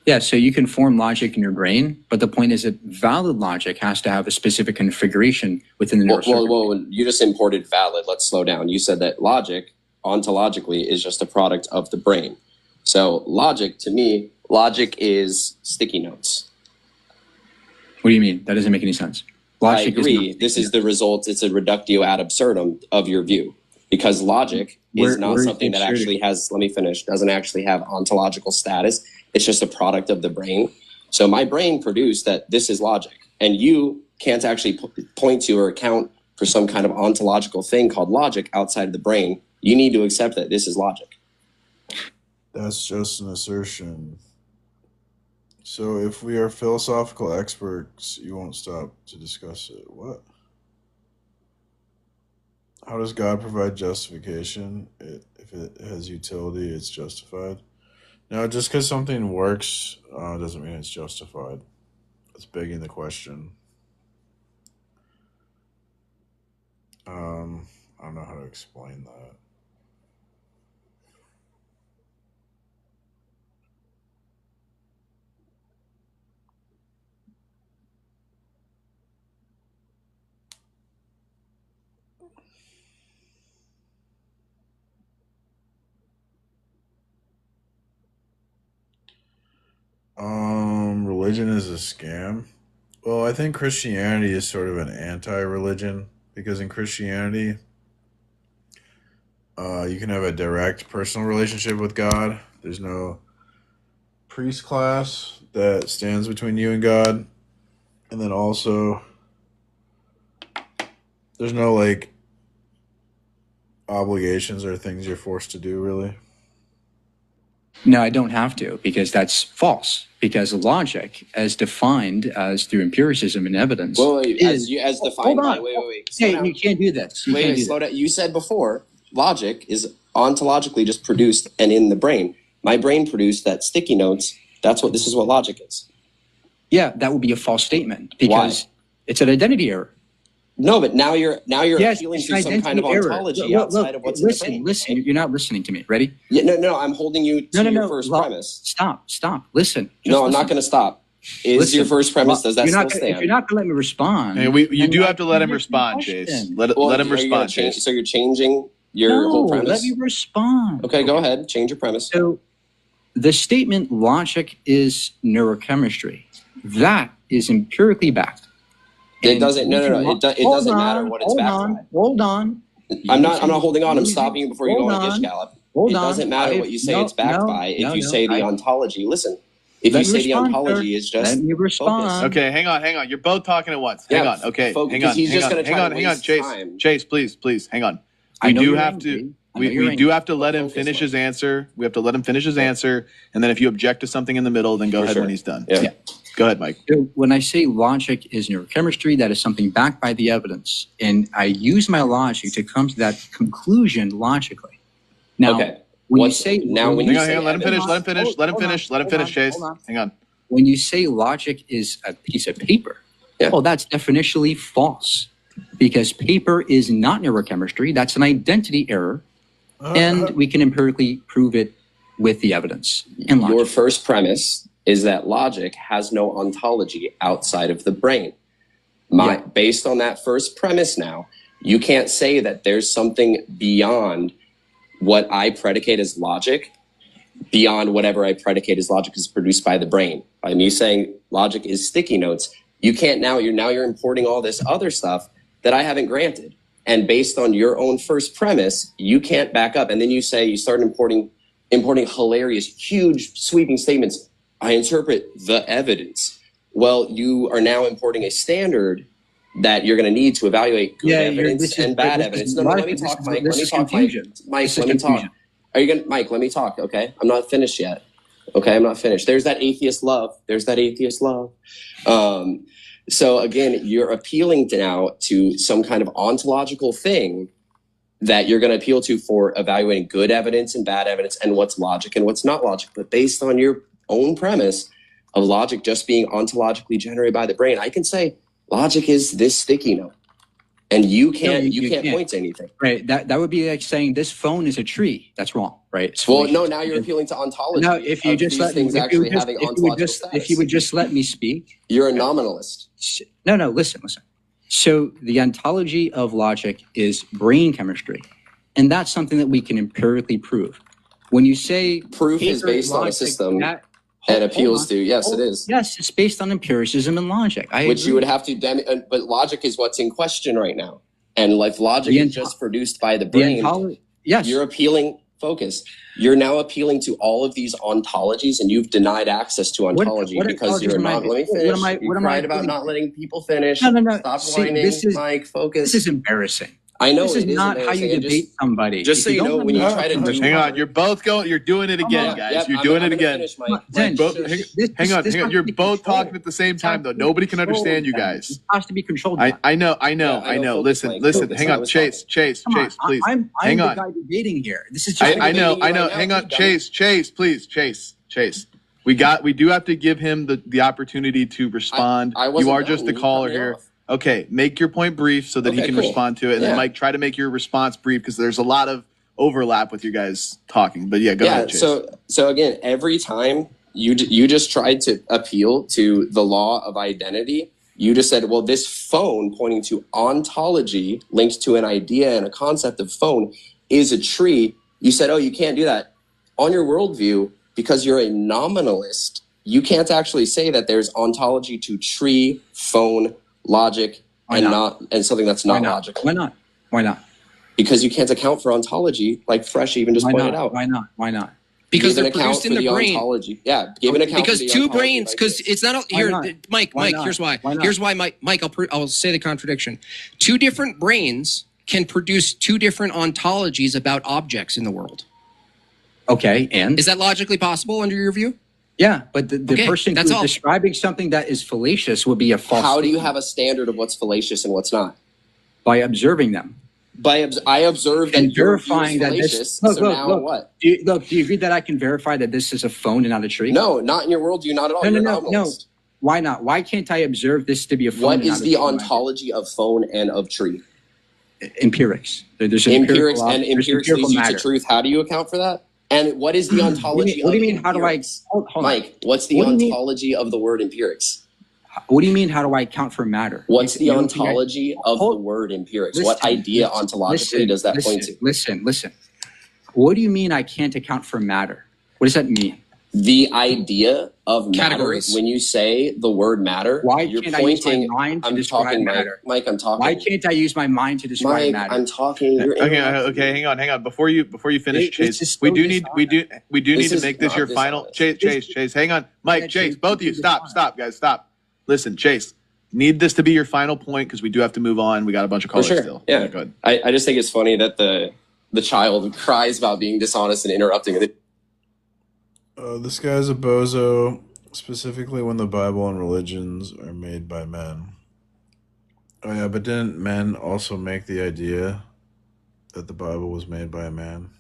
Yeah, so you can form logic in your brain, but the point is that valid logic has to have a specific configuration within the neural circuit. Well, you just imported valid. Let's slow down. You said that logic, ontologically, is just a product of the brain. So logic, to me, logic is sticky notes. What do you mean? That doesn't make any sense. Logic I agree. This is the result. It's a reductio ad absurdum of your view. Because logic is not something that actually has, let me finish, doesn't actually have ontological status. It's just a product of the brain. So my brain produced that this is logic. And you can't actually point to or account for some kind of ontological thing called logic outside of the brain. You need to accept that this is logic. That's just an assertion. So if we are philosophical experts, you won't stop to discuss it. What? How does God provide justification? If it has utility, it's justified. No, just because something works doesn't mean it's justified. It's begging the question. I don't know how to explain that. Religion is a scam. Well, I think Christianity is sort of an anti-religion because in Christianity, you can have a direct personal relationship with God. There's no priest class that stands between you and God. And then also, there's no like obligations or things you're forced to do, really. No, I don't have to, because that's false. Because logic, as defined as through empiricism and evidence, as defined by wait. Hey, you can't do this. Slow down. You said before, logic is ontologically just produced and in the brain. My brain produced that sticky notes. This is what logic is. Yeah, that would be a false statement because it's an identity error. No, but now you're appealing to some kind of ontology outside of what's in the brain. Listen, you're not listening to me. Ready? Yeah, no, I'm holding you to your first premise. Stop. Listen. I'm not going to stop. Your first premise, does that still stand? If you're not going to let me respond. Hey, you do have to let him respond, Chase. Let him respond, Chase. So you're changing your whole premise? Let me respond. Okay, go ahead. Change your premise. So the statement logic is neurochemistry. That is empirically backed. It doesn't. No. It doesn't matter what it's backed by. Hold on. I'm not holding on. I'm stopping you before you go on a gish gallop. It doesn't matter what you say it's backed by. If you say the ontology, listen. If you say the ontology is just let me respond. Focus. Okay, hang on. You're both talking at once. Hang on. Okay, hang on. Hang on. Chase, please, hang on. We do have to let him finish his answer. We have to let him finish his answer, and then if you object to something in the middle, then go ahead when he's done. Yeah. Go ahead, Mike. So when I say logic is neurochemistry, that is something backed by the evidence. And I use my logic to come to that conclusion logically. Now, when you say... Let him finish, Chase. Hang on. When you say logic is a piece of paper, well, that's definitionally false. because paper is not neurochemistry. That's an identity error. And we can empirically prove it with the evidence and logic. Your first premise is that logic has no ontology outside of the brain. Based on that first premise now, you can't say that there's something beyond what I predicate as logic, beyond whatever I predicate as logic is produced by the brain. By me saying logic is sticky notes, you can't you're importing all this other stuff that I haven't granted. And based on your own first premise, you can't back up. And then you start importing hilarious, huge, sweeping statements. I interpret the evidence. Well, you are now importing a standard that you're going to need to evaluate good evidence and bad evidence. No, let me talk, Mike. Let me talk, Mike. Mike, let me talk. Are you going to, Mike, let me talk, okay? I'm not finished yet. Okay, I'm not finished. There's that atheist love. So again, you're appealing now to some kind of ontological thing that you're going to appeal to for evaluating good evidence and bad evidence and what's logic and what's not logic. But based on your own premise of logic just being ontologically generated by the brain, I can say logic is this sticky note. And you can't point to anything. Right. That would be like saying this phone is a tree. That's wrong, right? Well, no, now you're appealing to ontology. No, if you just let me, if you would just let me speak. You're a nominalist. No, listen. So the ontology of logic is brain chemistry. And that's something that we can empirically prove. When you say proof is based on a system and appeals to, yes, it is. Yes, it's based on empiricism and logic. Which you would have to, but logic is what's in question right now. And like logic is just produced by the brain. Yes. You're appealing, focus. You're now appealing to all of these ontologies and you've denied access to ontology because you're not, let me finish. You cried about not letting people finish. No. Stop whining, Mike, focus. This is embarrassing. I know this is not how you debate somebody. Just so you know, when you try to do, hang on, you're doing it again, guys. You're doing it again. Hang on. You're both talking at the same time, though. Nobody can understand you guys. It has to be controlled. I know. Listen. Hang on, Chase, please. I'm hang on. The guy debating here. This is just. I know. Hang on, Chase, please, Chase. We do have to give him the opportunity to respond. You are just the caller here. Okay, make your point brief so that he can respond to it. And then, Mike, try to make your response brief because there's a lot of overlap with you guys talking. But go ahead, Chase. So again, every time you just tried to appeal to the law of identity, you just said, well, this phone pointing to ontology linked to an idea and a concept of phone is a tree. You said, oh, you can't do that. On your worldview, because you're a nominalist, you can't actually say that there's ontology to tree, phone, logic, and something that's not logical. Why not? Because you can't account for ontology, like Fresh even just pointed out. Why not? Because they're produced in the brain. Ontology. Yeah, give an account. Because two brains. Because it's not here, Mike. Here's why. Here's why, Mike. I'll say the contradiction. Two different brains can produce two different ontologies about objects in the world. Okay, and is that logically possible under your view? Yeah, but the person who's describing something that is fallacious would be a false. How do you have a standard of what's fallacious and what's not? By observing them. I observed and verifying that this. Look, what? Do you agree that I can verify that this is a phone and not a tree? No, not in your worldview, not at all. No. Why not? Why can't I observe this to be a phone? What is the ontology of phone and of tree? Empirics. There's empirics leads you to truth. How do you account for that? And what is the ontology? What do you mean? How do I? Mike, what's the ontology of the word empirics? What do you mean? How do I account for matter? What's the ontology of the word empirics? What idea ontologically does that point to? Listen. What do you mean I can't account for matter? What does that mean? The idea of matter. When you say the word matter, you're pointing. I use my mind to describe matter? Mike, I'm talking. Why can't I use my mind to describe matter? I'm talking. Okay, hang on. Before you finish, Chase, we do need to make this your final. Chase, hang on, Mike, Chase, both of you, stop, guys, stop. Listen, Chase, need this to be your final point because we do have to move on. We got a bunch of callers still. Yeah, go ahead. I just think it's funny that the child cries about being dishonest and interrupting. This guy's a bozo, specifically when the Bible and religions are made by men. Oh yeah, but didn't men also make the idea that the Bible was made by a man?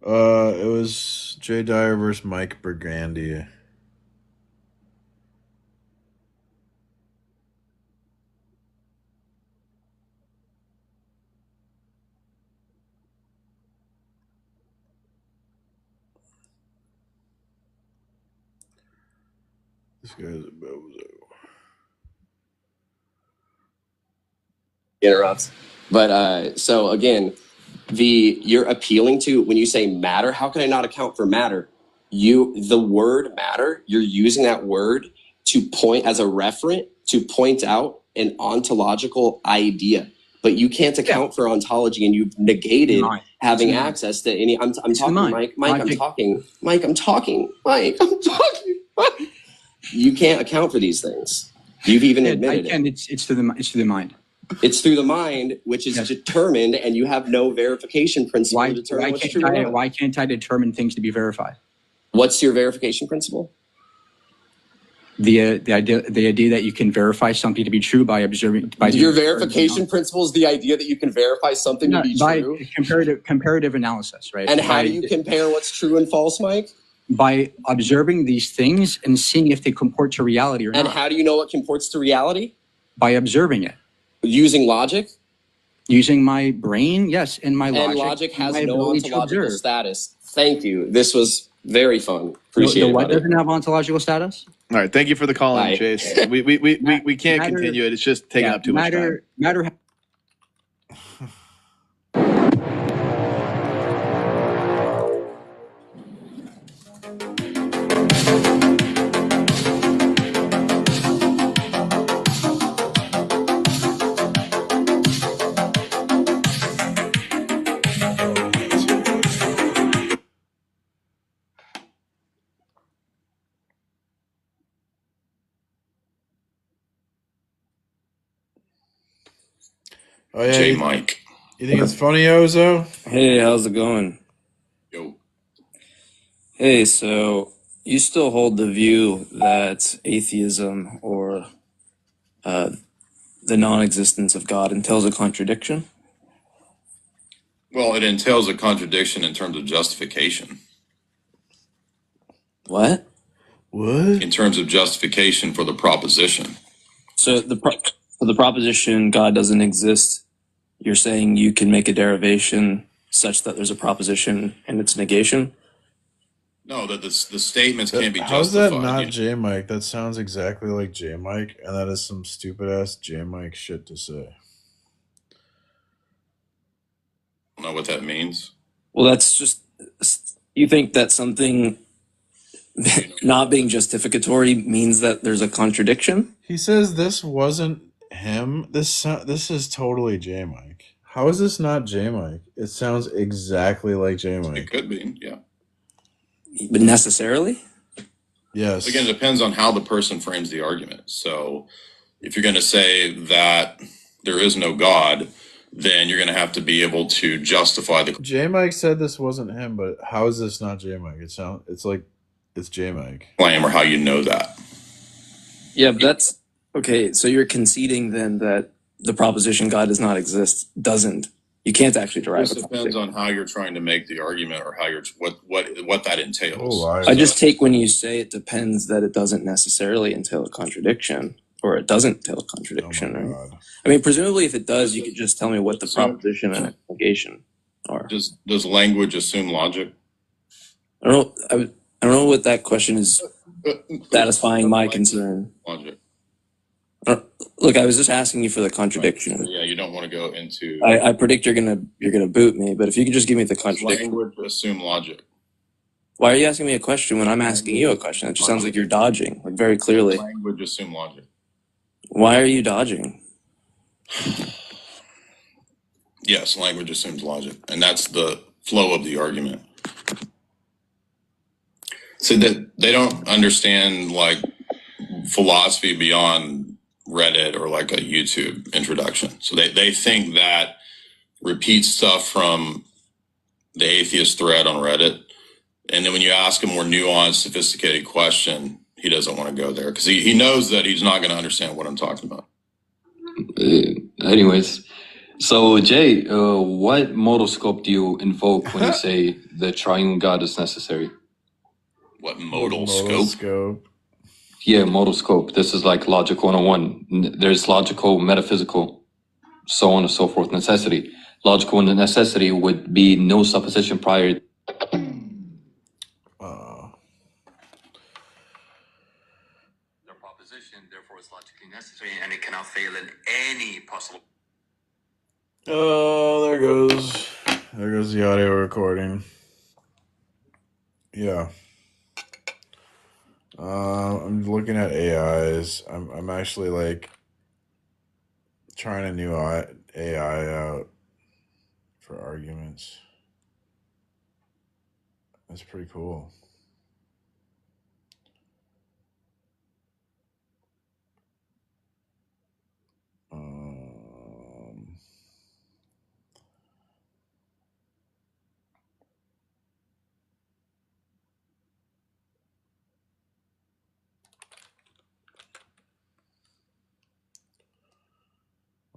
It was Jay Dyer versus Mike Burgandy. guy's a bozo. Interrupts. But so again, you're appealing to when you say matter. How can I not account for matter? The word matter, you're using that word to point as a referent to point out an ontological idea, but you can't account for ontology, and you've negated having access to any. I'm talking, Mike. I'm talking. Mike, I'm talking. Mike, I'm talking. You can't account for these things. You've even admitted it. It's through the mind. It's through the mind, which is determined, and you have no verification principle to determine what's true or not. Why can't I determine things to be verified? What's your verification principle? The idea that you can verify something to be true by observing. Your verification principle is the idea that you can verify something to be true? Comparative analysis, right? And how do you compare what's true and false, Mike? By observing these things and seeing if they comport to reality or not. And how do you know what comports to reality? By observing it. Using logic? Using my brain, yes, and my logic. And logic has no ontological status. Thank you. This was very fun. Appreciate it. What doesn't have ontological status? All right, thank you for the call in, Chase. We can't continue it. It's just taking up too much time. Oh, yeah, J Mike. You think it's funny, Ozo? Hey, how's it going? Yo. Hey, so you still hold the view that atheism or the non-existence of God entails a contradiction? Well, it entails a contradiction in terms of justification. What? What? In terms of justification for the proposition. So for the proposition God doesn't exist, you're saying you can make a derivation such that there's a proposition and its negation? No, that the statements can't be justified. How's that not J Mike? That sounds exactly like J Mike, and that is some stupid ass J Mike shit to say. I don't know what that means. Well, that's just, you think that something not being justificatory means that there's a contradiction? He says this wasn't him. This is totally J Mike. How is this not J Mike? It sounds exactly like J Mike. It could be, yeah. But necessarily? Yes. Again, it depends on how the person frames the argument. So if you're going to say that there is no God, then you're going to have to be able to justify the... J Mike said this wasn't him, but how is this not J Mike? It's like it's J Mike. Claim, or how you know that. Yeah, but that's... Okay, so you're conceding then that the proposition God does not exist doesn't. You can't actually derive It depends on how you're trying to make the argument, or how you're what that entails. Oh, I just take when you say it depends that it doesn't necessarily entail a contradiction, or it doesn't entail a contradiction. Oh, I mean, presumably, if it does, you could just tell me what the proposition and negation are. Does language assume logic? I don't know what that question is satisfying my concern. Logic. Look, I was just asking you for the contradiction. Right. Yeah, you don't want to go into. I predict you're gonna boot me, but if you could just give me the contradiction. Language assume logic. Why are you asking me a question when I'm asking you a question? It just sounds like you're dodging, like very clearly. Language assume logic. Why are you dodging? Yes, language assumes logic, and that's the flow of the argument. So that they don't understand like philosophy beyond Reddit or like a YouTube introduction. So they think that repeat stuff from the atheist thread on Reddit, and then when you ask a more nuanced, sophisticated question, he doesn't want to go there because he knows that he's not going to understand what I'm talking about. Anyways, so Jay, what modal scope do you invoke when you say the triune God is necessary? What modal scope? Yeah, modal scope. This is like logic 101. There's logical, metaphysical, so on and so forth, necessity. Logical necessity would be no supposition prior. logically necessary, and it cannot fail in any possible. Oh, there goes the audio recording. Yeah. I'm looking at AIs. I'm actually like trying a new AI out for arguments. That's pretty cool.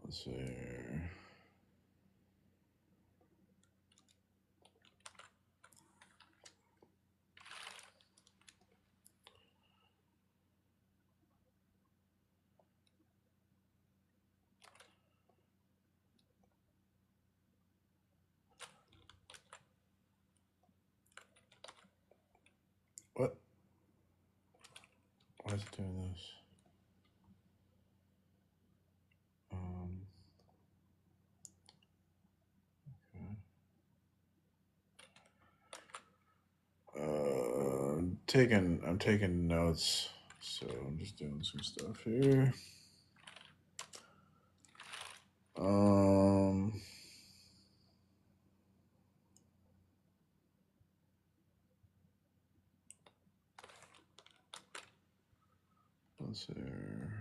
Let's see here. What? Why is it doing this? I'm taking notes, so I'm just doing some stuff here. Let's see here.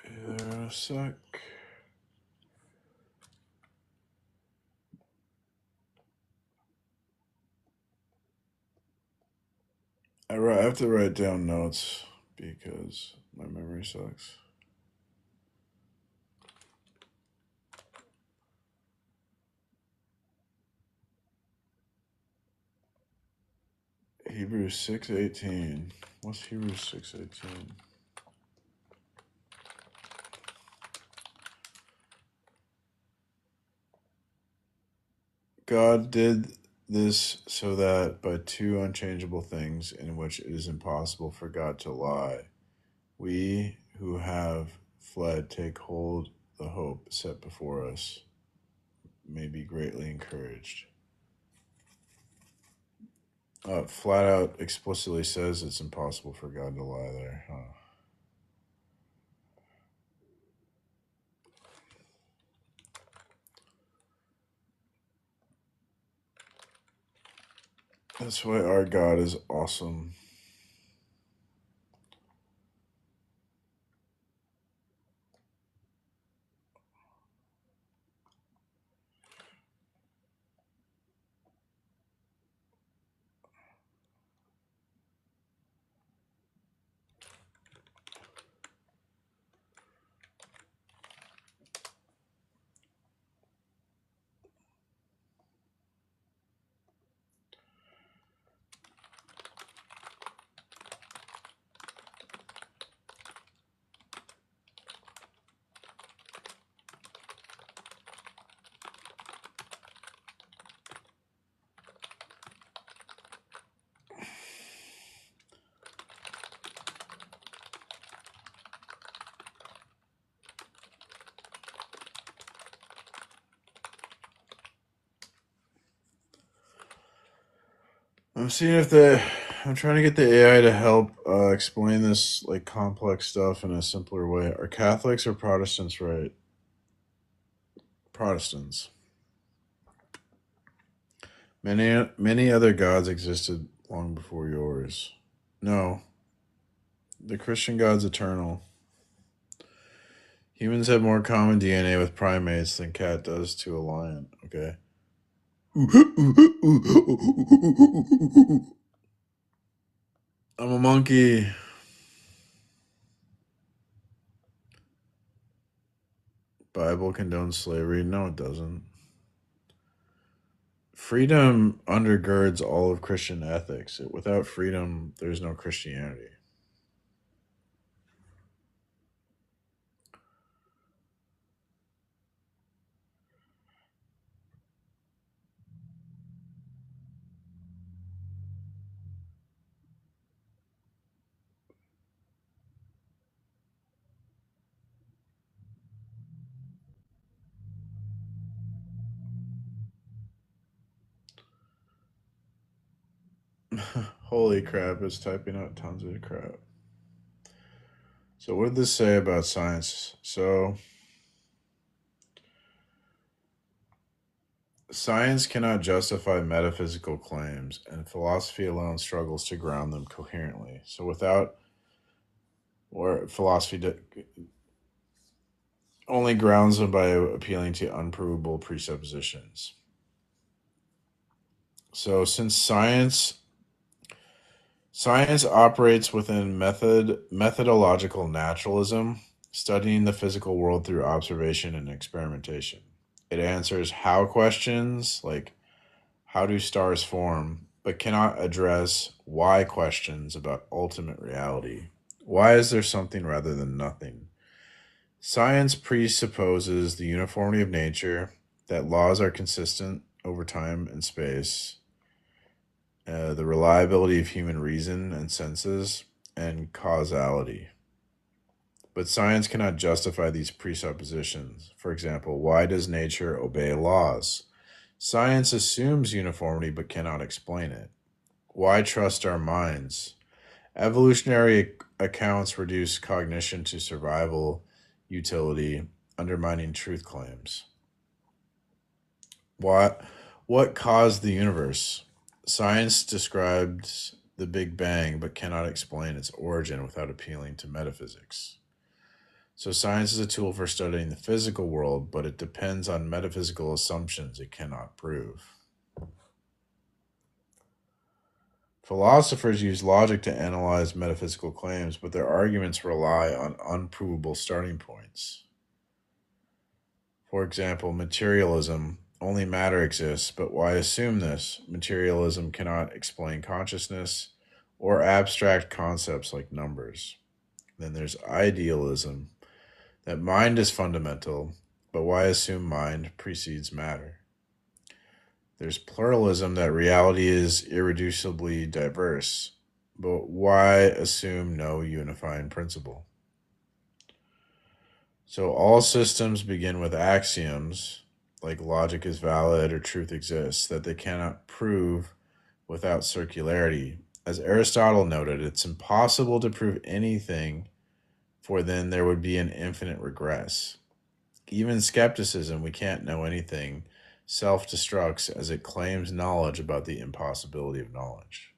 Be there in a sec. I have to write down notes because my memory sucks. Hebrews 6:18. What's Hebrews 6:18? God did this so that by two unchangeable things in which it is impossible for God to lie, we who have fled take hold the hope set before us may be greatly encouraged. Flat out explicitly says it's impossible for God to lie there, huh? That's why our God is awesome. I'm trying to get the AI to help explain this like complex stuff in a simpler way. Are Catholics or Protestants right? Protestants. Many other gods existed long before yours. No, the Christian God's eternal. Humans have more common DNA with primates than cat does to a lion. Okay. I'm a monkey. Bible condones slavery. No, it doesn't. Freedom undergirds all of Christian ethics. Without freedom, there's no Christianity. Holy crap, it's typing out tons of crap. So what did this say about science? So science cannot justify metaphysical claims, and philosophy alone struggles to ground them coherently. So without, or philosophy only grounds them by appealing to unprovable presuppositions. So since science operates within methodological naturalism, studying the physical world through observation and experimentation. It answers how questions, like how do stars form, but cannot address why questions about ultimate reality. Why is there something rather than nothing? Science presupposes the uniformity of nature, that laws are consistent over time and space, the reliability of human reason and senses, and causality. But science cannot justify these presuppositions. For example, why does nature obey laws? Science assumes uniformity but cannot explain it. Why trust our minds? Evolutionary accounts reduce cognition to survival utility, undermining truth claims. What caused the universe? Science describes the Big Bang but cannot explain its origin without appealing to metaphysics. So science is a tool for studying the physical world, but it depends on metaphysical assumptions it cannot prove. Philosophers use logic to analyze metaphysical claims, but their arguments rely on unprovable starting points. For example, materialism, only matter exists, but why assume this? Materialism cannot explain consciousness or abstract concepts like numbers. Then there's idealism, that mind is fundamental, but why assume mind precedes matter? There's pluralism, that reality is irreducibly diverse, but why assume no unifying principle? So all systems begin with axioms, like logic is valid or truth exists, that they cannot prove without circularity. As Aristotle noted, it's impossible to prove anything, for then there would be an infinite regress. Even skepticism, we can't know anything, self-destructs as it claims knowledge about the impossibility of knowledge.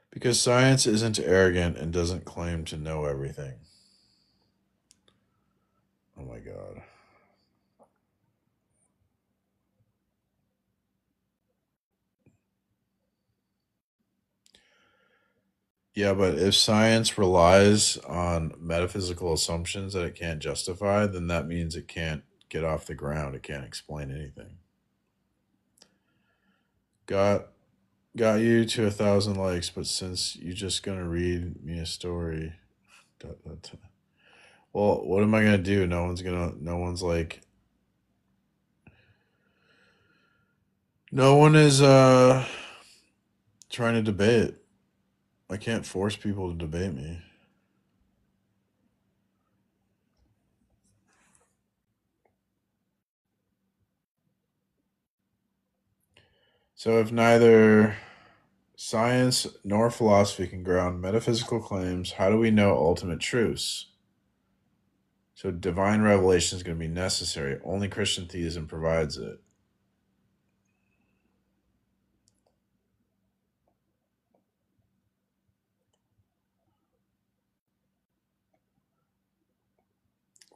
Because science isn't arrogant and doesn't claim to know everything. Oh my God. Yeah, but if science relies on metaphysical assumptions that it can't justify, then that means it can't get off the ground. It can't explain anything. Got you to 1,000 likes, but since you're just gonna read me a story, well, what am I gonna do? No one's like, no one is trying to debate. I can't force people to debate me. So if neither science nor philosophy can ground metaphysical claims, how do we know ultimate truths? So divine revelation is going to be necessary. Only Christian theism provides it.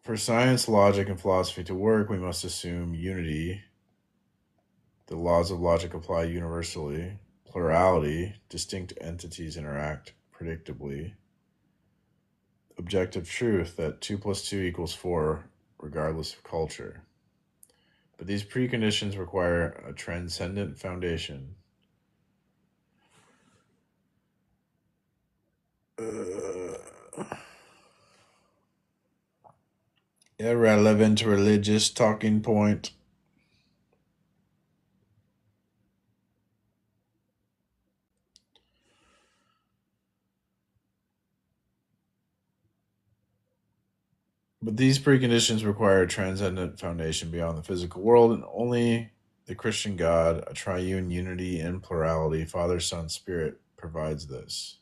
For science, logic, and philosophy to work, we must assume unity. The laws of logic apply universally. Plurality, distinct entities interact predictably. Objective truth, that 2 + 2 = 4, regardless of culture. But these preconditions require a transcendent foundation. Irrelevant religious talking point. But these preconditions require a transcendent foundation beyond the physical world, and only the Christian God, a triune unity in plurality, Father, Son, Spirit, provides this.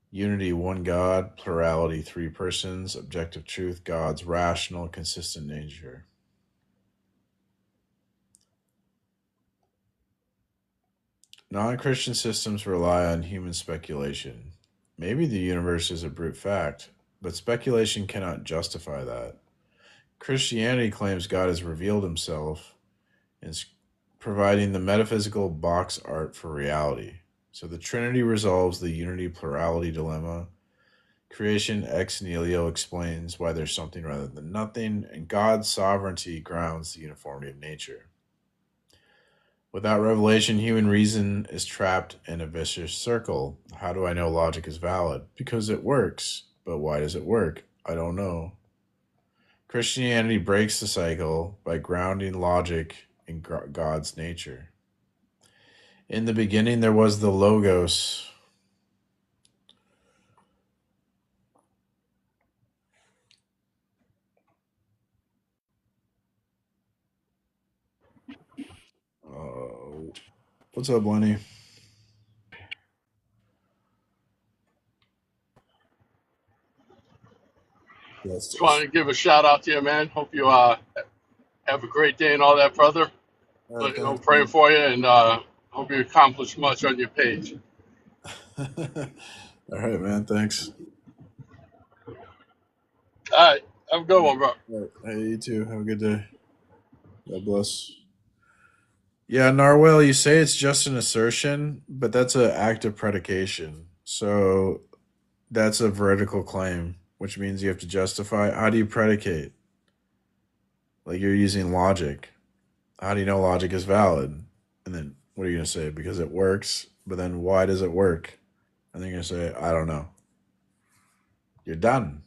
Unity, one God; plurality, 3 persons; objective truth, God's rational, consistent nature. Non-Christian systems rely on human speculation. Maybe the universe is a brute fact, but speculation cannot justify that. Christianity claims God has revealed himself and is providing the metaphysical box art for reality. So the Trinity resolves the unity-plurality dilemma. Creation ex nihilo explains why there's something rather than nothing, and God's sovereignty grounds the uniformity of nature. Without revelation, human reason is trapped in a vicious circle. How do I know logic is valid? Because it works. But why does it work? I don't know. Christianity breaks the cycle by grounding logic in God's nature. In the beginning, there was the Logos. What's up, Lenny? Just wanted to give a shout out to you, man. Hope you have a great day and all that, brother. I'm praying for you, and hope you accomplish much on your page. All right, man. Thanks. All right. Have a good one, bro. All right. Hey, you too. Have a good day. God bless. Yeah, Narwhal, you say it's just an assertion, but that's an active predication. So that's a vertical claim, which means you have to justify. How do you predicate? Like, you're using logic. How do you know logic is valid? And then what are you going to say? Because it works, but then why does it work? And then you're going to say, I don't know. You're done.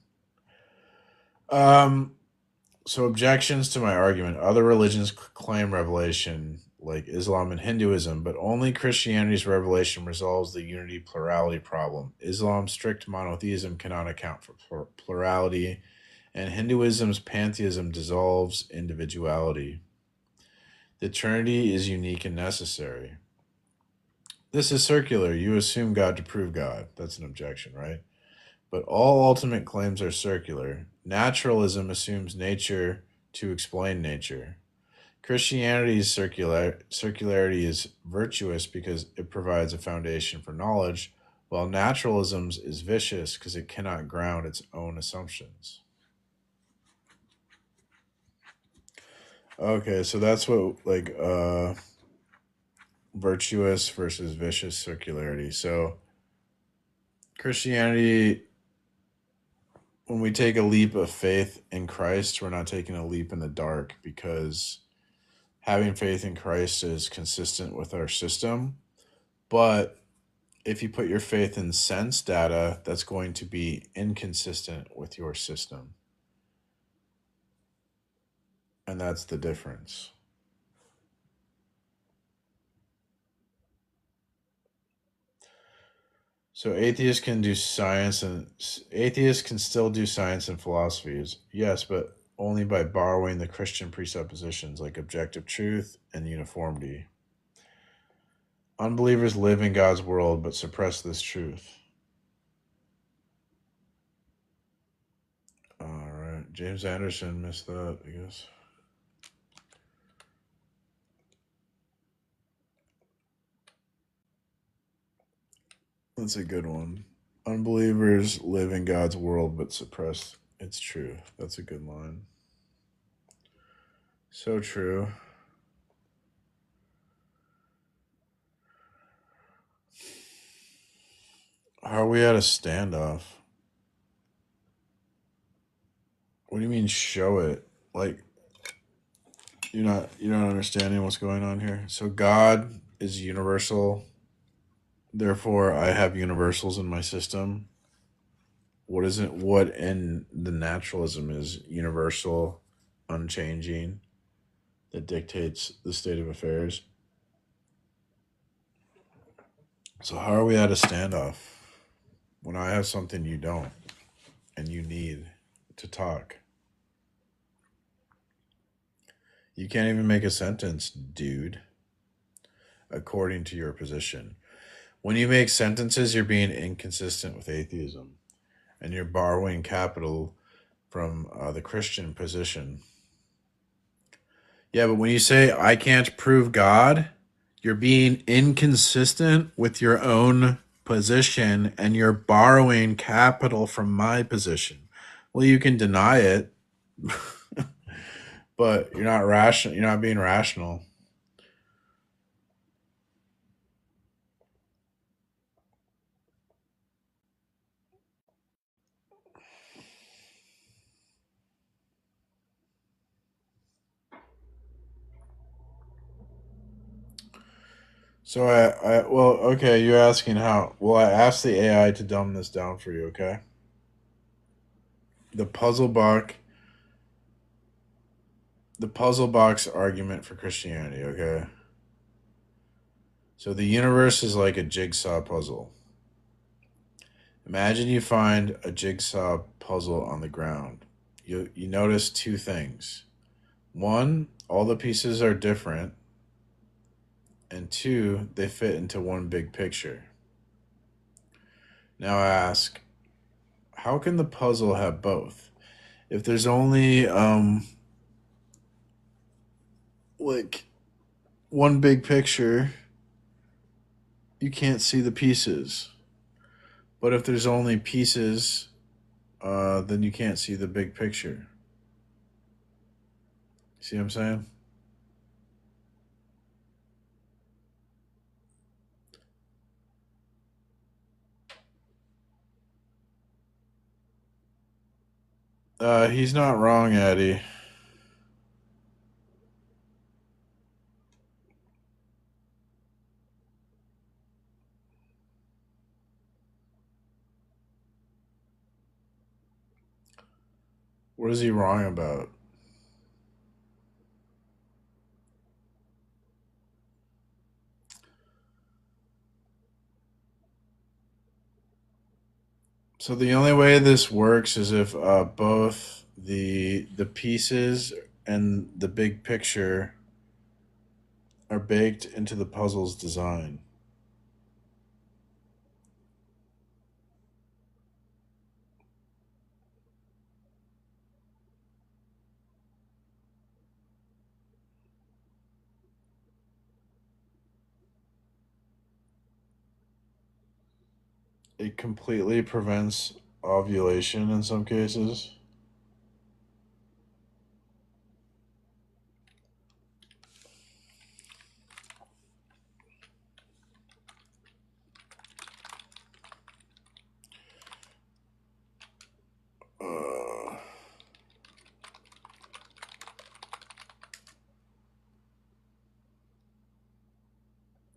So objections to my argument. Other religions claim revelation, like Islam and Hinduism, but only Christianity's revelation resolves the unity-plurality problem. Islam's strict monotheism cannot account for plurality, and Hinduism's pantheism dissolves individuality. The Trinity is unique and necessary. This is circular. You assume God to prove God. That's an objection, right? But all ultimate claims are circular. Naturalism assumes nature to explain nature. Christianity's circularity is virtuous because it provides a foundation for knowledge, while naturalism's is vicious because it cannot ground its own assumptions. Okay, so that's what, like, virtuous versus vicious circularity. So Christianity, when we take a leap of faith in Christ, we're not taking a leap in the dark, because having faith in Christ is consistent with our system. But if you put your faith in sense data, that's going to be inconsistent with your system. And that's the difference. So atheists can still do science and philosophies, yes, but only by borrowing the Christian presuppositions like objective truth and uniformity. Unbelievers live in God's world but suppress this truth. James Anderson missed that, I guess. That's a good one. Unbelievers live in God's world but suppress its truth. That's a good line. So true. How are we at a standoff? What do you mean show it? Like you're not understanding what's going on here. So God is universal. Therefore, I have universals in my system. What in the naturalism is universal, unchanging, that dictates the state of affairs. So how are we at a standoff when I have something you don't and you need to talk? You can't even make a sentence, dude, according to your position. When you make sentences, you're being inconsistent with atheism and you're borrowing capital from the Christian position. Yeah, but when you say, I can't prove God, you're being inconsistent with your own position and you're borrowing capital from my position. Well, you can deny it, but you're not rational. You're not being rational. So okay, you're asking how. Well, I asked the AI to dumb this down for you, okay? The puzzle box argument for Christianity, okay? So the universe is like a jigsaw puzzle. Imagine you find a jigsaw puzzle on the ground. You notice two things. One, all the pieces are different. And two, they fit into one big picture. Now I ask, how can the puzzle have both? If there's only like one big picture, you can't see the pieces. But if there's only pieces, then you can't see the big picture. See what I'm saying? He's not wrong, Eddie. What is he wrong about? So the only way this works is if both the pieces and the big picture are baked into the puzzle's design. It completely prevents ovulation in some cases.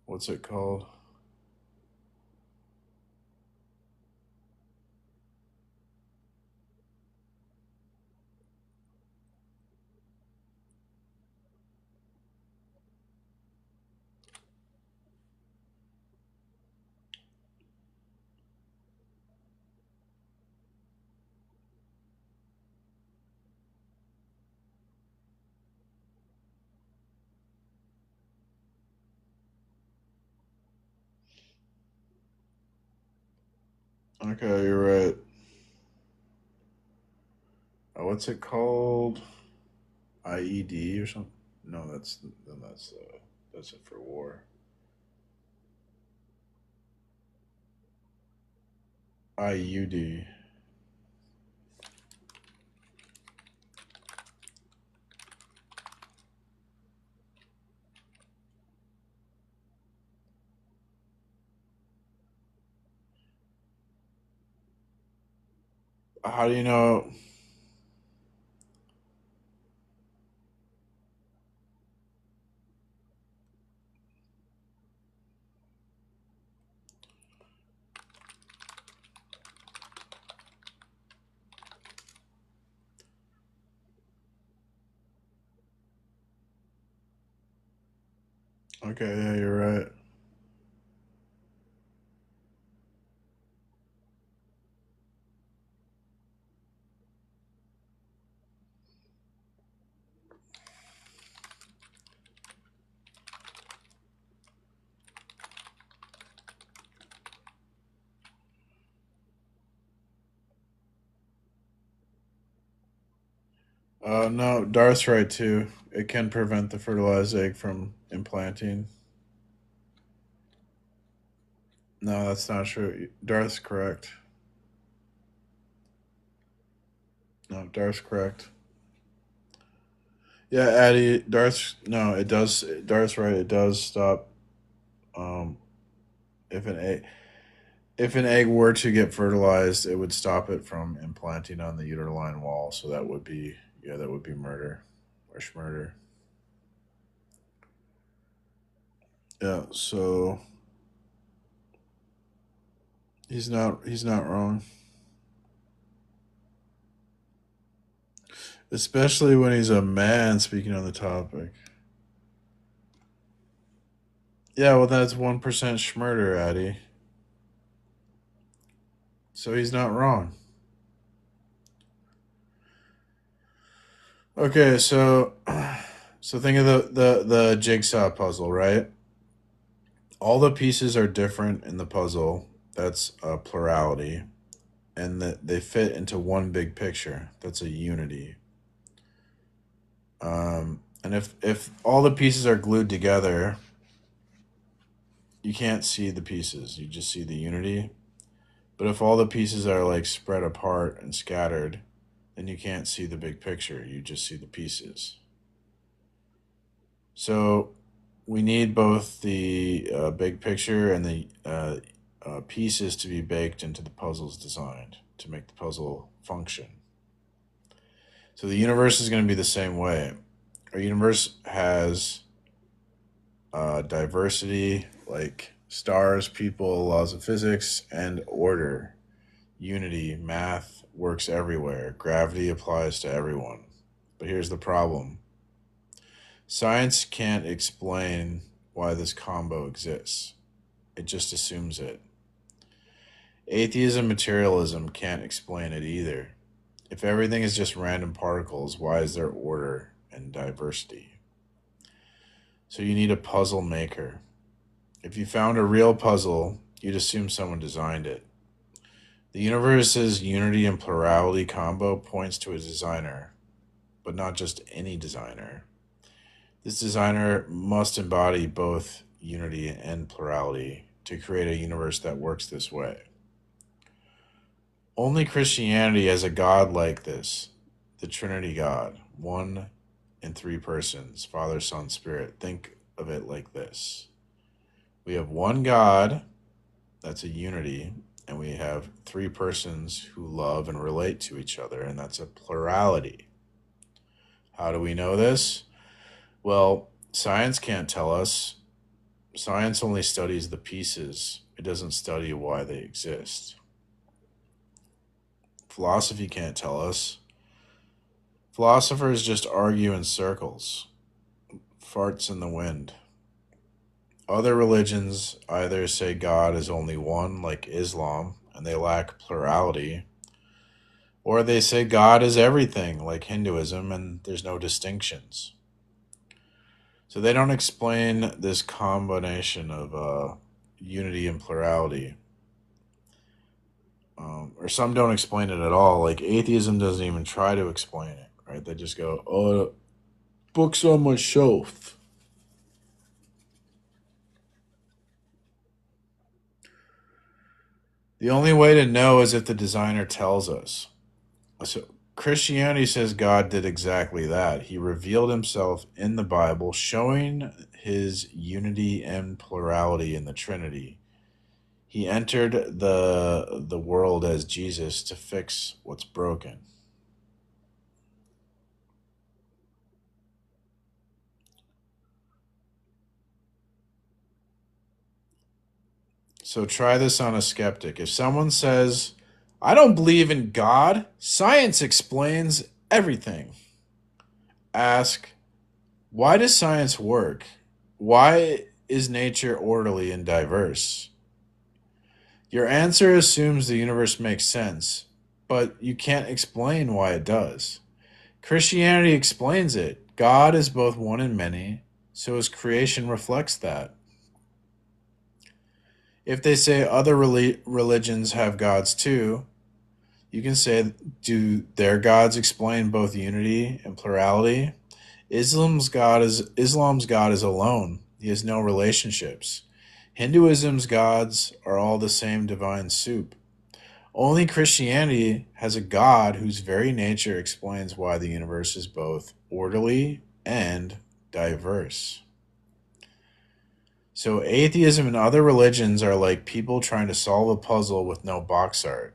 What's it called? Okay, you're right. what's it called? IED or something? No, that's it for war. IUD. How do you know? Okay, yeah, you're right. No, Darth's right too. It can prevent the fertilized egg from implanting. No, that's not true. Darth's correct. No, Darth's correct. Yeah, Addy, Darth's no, it does. Darth's right. It does stop. Um, if an egg were to get fertilized, it would stop it from implanting on the uterine wall. So that would be murder or murder. Yeah. So he's not wrong. Especially when he's a man speaking on the topic. Yeah, well, that's 1% schmurder, Addy. So he's not wrong. Okay, so think of the jigsaw puzzle, right? All the pieces are different in the puzzle. That's a plurality. And that they fit into one big picture. That's a unity. And if all the pieces are glued together, you can't see the pieces. You just see the unity. But if all the pieces are like spread apart and scattered, then you can't see the big picture. You just see the pieces. So we need both the big picture and the pieces to be baked into the puzzle's design to make the puzzle function. So the universe is going to be the same way. Our universe has diversity, like stars, people, laws of physics, and order. Unity, math works everywhere. Gravity applies to everyone. But here's the problem. Science can't explain why this combo exists. It just assumes it. Atheism, materialism can't explain it either. If everything is just random particles, why is there order and diversity? So you need a puzzle maker. If you found a real puzzle, you'd assume someone designed it. The universe's unity and plurality combo points to a designer, but not just any designer. This designer must embody both unity and plurality to create a universe that works this way. Only Christianity has a God like this, the Trinity God, one in three persons, Father, Son, Spirit. Think of it like this. We have one God, that's a unity, and we have three persons who love and relate to each other, and that's a plurality. How do we know this? Well, science can't tell us. Science only studies the pieces. It doesn't study why they exist. Philosophy can't tell us. Philosophers just argue in circles, farts in the wind. Other religions either say God is only one, like Islam, and they lack plurality, or they say God is everything, like Hinduism, and there's no distinctions. So they don't explain this combination of unity and plurality. or some don't explain it at all. Like atheism doesn't even try to explain it, right? They just go, "Oh, books on my shelf." The only way to know is if the designer tells us. So Christianity says God did exactly that. He revealed himself in the Bible, showing his unity and plurality in the Trinity. He entered the world as Jesus to fix what's broken. So try this on a skeptic. If someone says, "I don't believe in God, science explains everything," ask, "Why does science work? Why is nature orderly and diverse?" Your answer assumes the universe makes sense, but you can't explain why it does. Christianity explains it. God is both one and many, so his creation reflects that. If they say other religions have gods too, you can say, do their gods explain both unity and plurality? Islam's God is alone. He has no relationships. Hinduism's gods are all the same divine soup. Only Christianity has a God whose very nature explains why the universe is both orderly and diverse. So atheism and other religions are like people trying to solve a puzzle with no box art.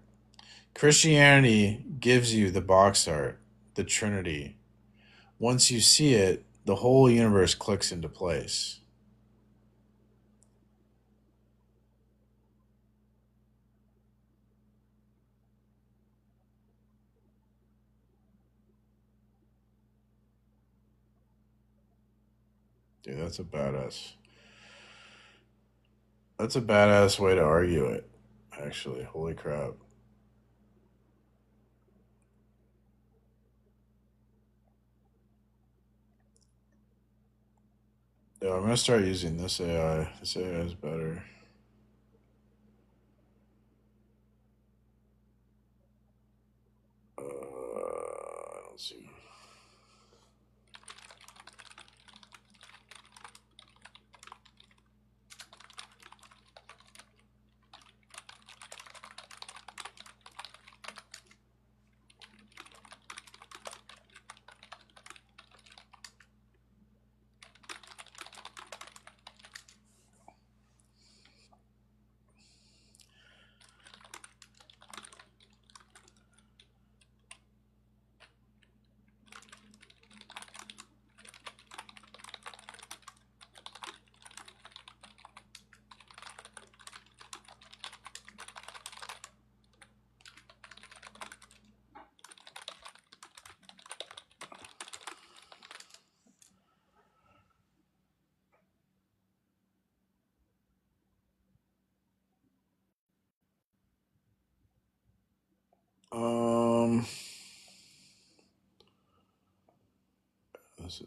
Christianity gives you the box art, the Trinity. Once you see it, the whole universe clicks into place. Dude, that's a badass. That's a badass way to argue it, actually. Holy crap. Yo, I'm going to start using this AI. This AI is better. I don't see.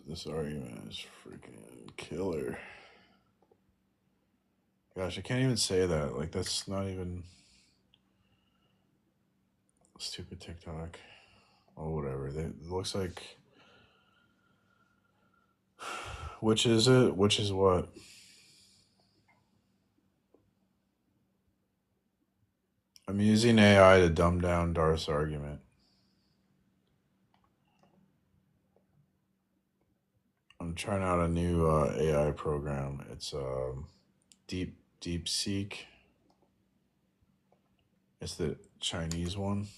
This argument is freaking killer. Gosh, I can't even say that. Like, that's not even stupid TikTok. Oh, whatever. It looks like. Which is it? Which is what? I'm using AI to dumb down Darth's argument. I'm trying out a new AI program. It's DeepSeek. It's the Chinese one.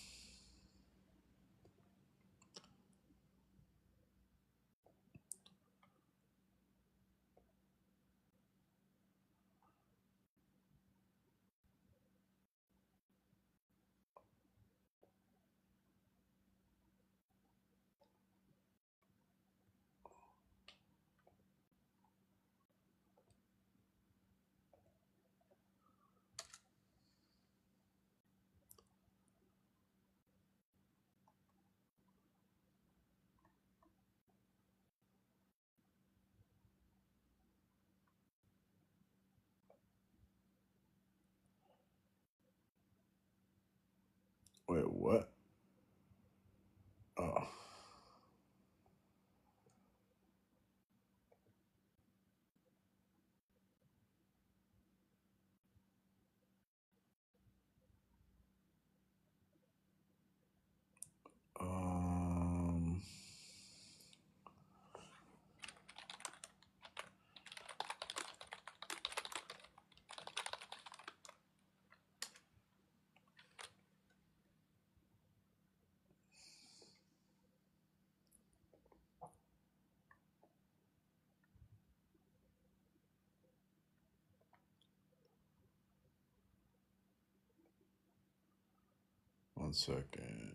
1 second.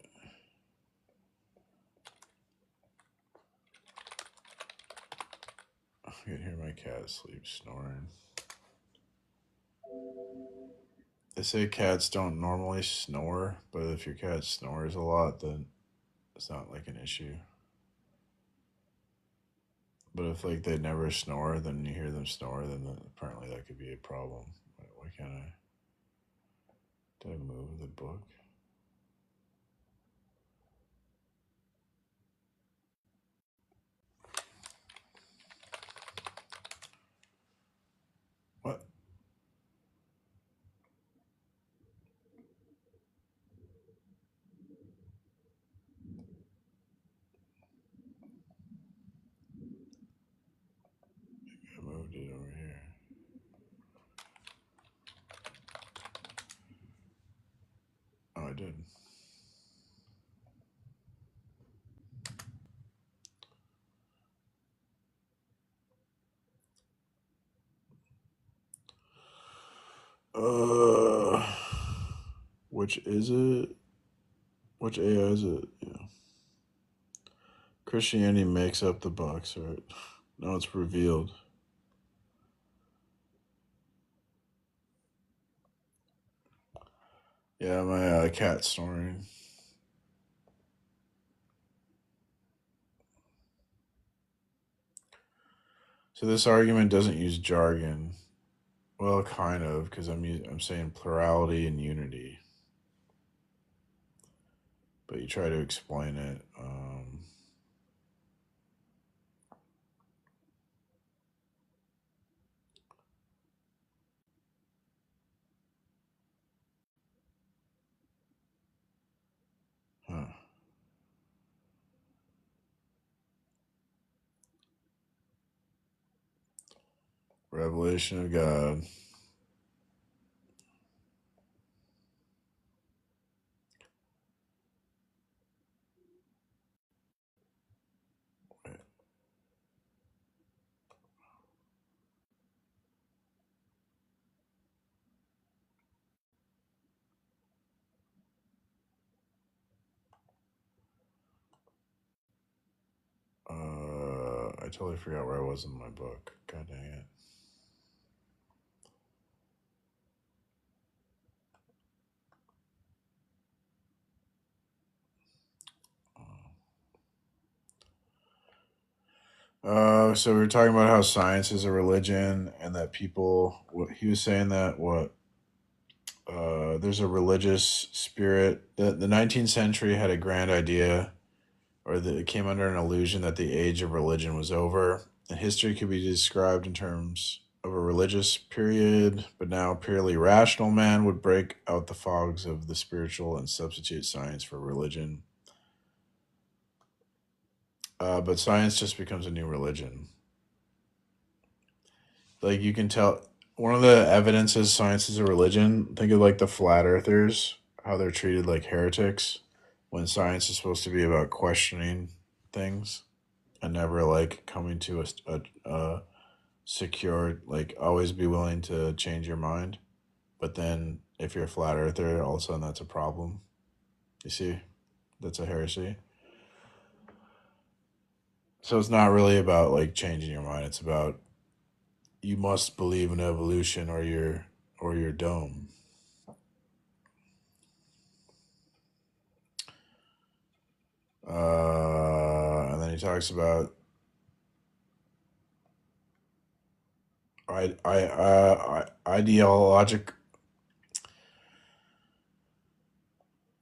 I can hear my cat asleep snoring. They say cats don't normally snore, but if your cat snores a lot, then it's not like an issue. But if like they never snore, then you hear them snore, then apparently that could be a problem. Why can't I? Did I move the book? What? I moved it over here. Oh, I did. Which is it? Which AI is it? Yeah. Christianity makes up the box, right? No, it's revealed. Yeah, my cat's snoring. So this argument doesn't use jargon. Well, kind of, because I'm saying plurality and unity. But you try to explain it. Revelation of God. I totally forgot where I was in my book. God dang it. So we were talking about how science is a religion, and that people. He was saying that there's a religious spirit. The 19th century had a grand idea, or that it came under an illusion that the age of religion was over, and history could be described in terms of a religious period, but now purely rational man would break out the fogs of the spiritual and substitute science for religion. But science just becomes a new religion. Like you can tell, one of the evidences science is a religion, think of like the flat earthers, how they're treated like heretics, when science is supposed to be about questioning things and never like coming to a secure, like always be willing to change your mind. But then if you're a flat earther, all of a sudden that's a problem. You see, that's a heresy. So it's not really about like changing your mind. It's about you must believe in evolution or you're dumb. And then he talks about ideologic.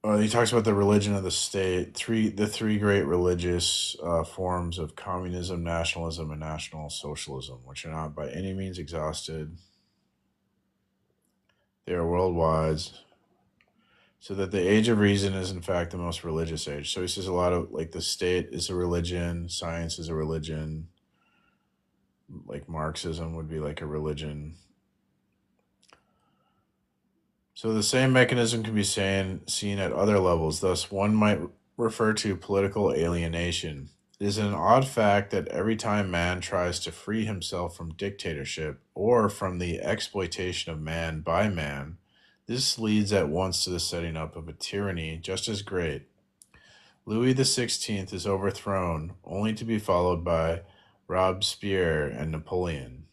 He talks about the religion of the state, the three great religious forms of communism, nationalism, and national socialism, which are not by any means exhausted. They are worldwide, so that the age of reason is in fact the most religious age. So he says a lot of like the state is a religion, science is a religion, like Marxism would be like a religion. So the same mechanism can be seen at other levels. Thus, one might refer to political alienation. It is an odd fact that every time man tries to free himself from dictatorship or from the exploitation of man by man, This leads at once to the setting up of a tyranny just as great. Louis XVI is overthrown, only to be followed by Robespierre and Napoleon.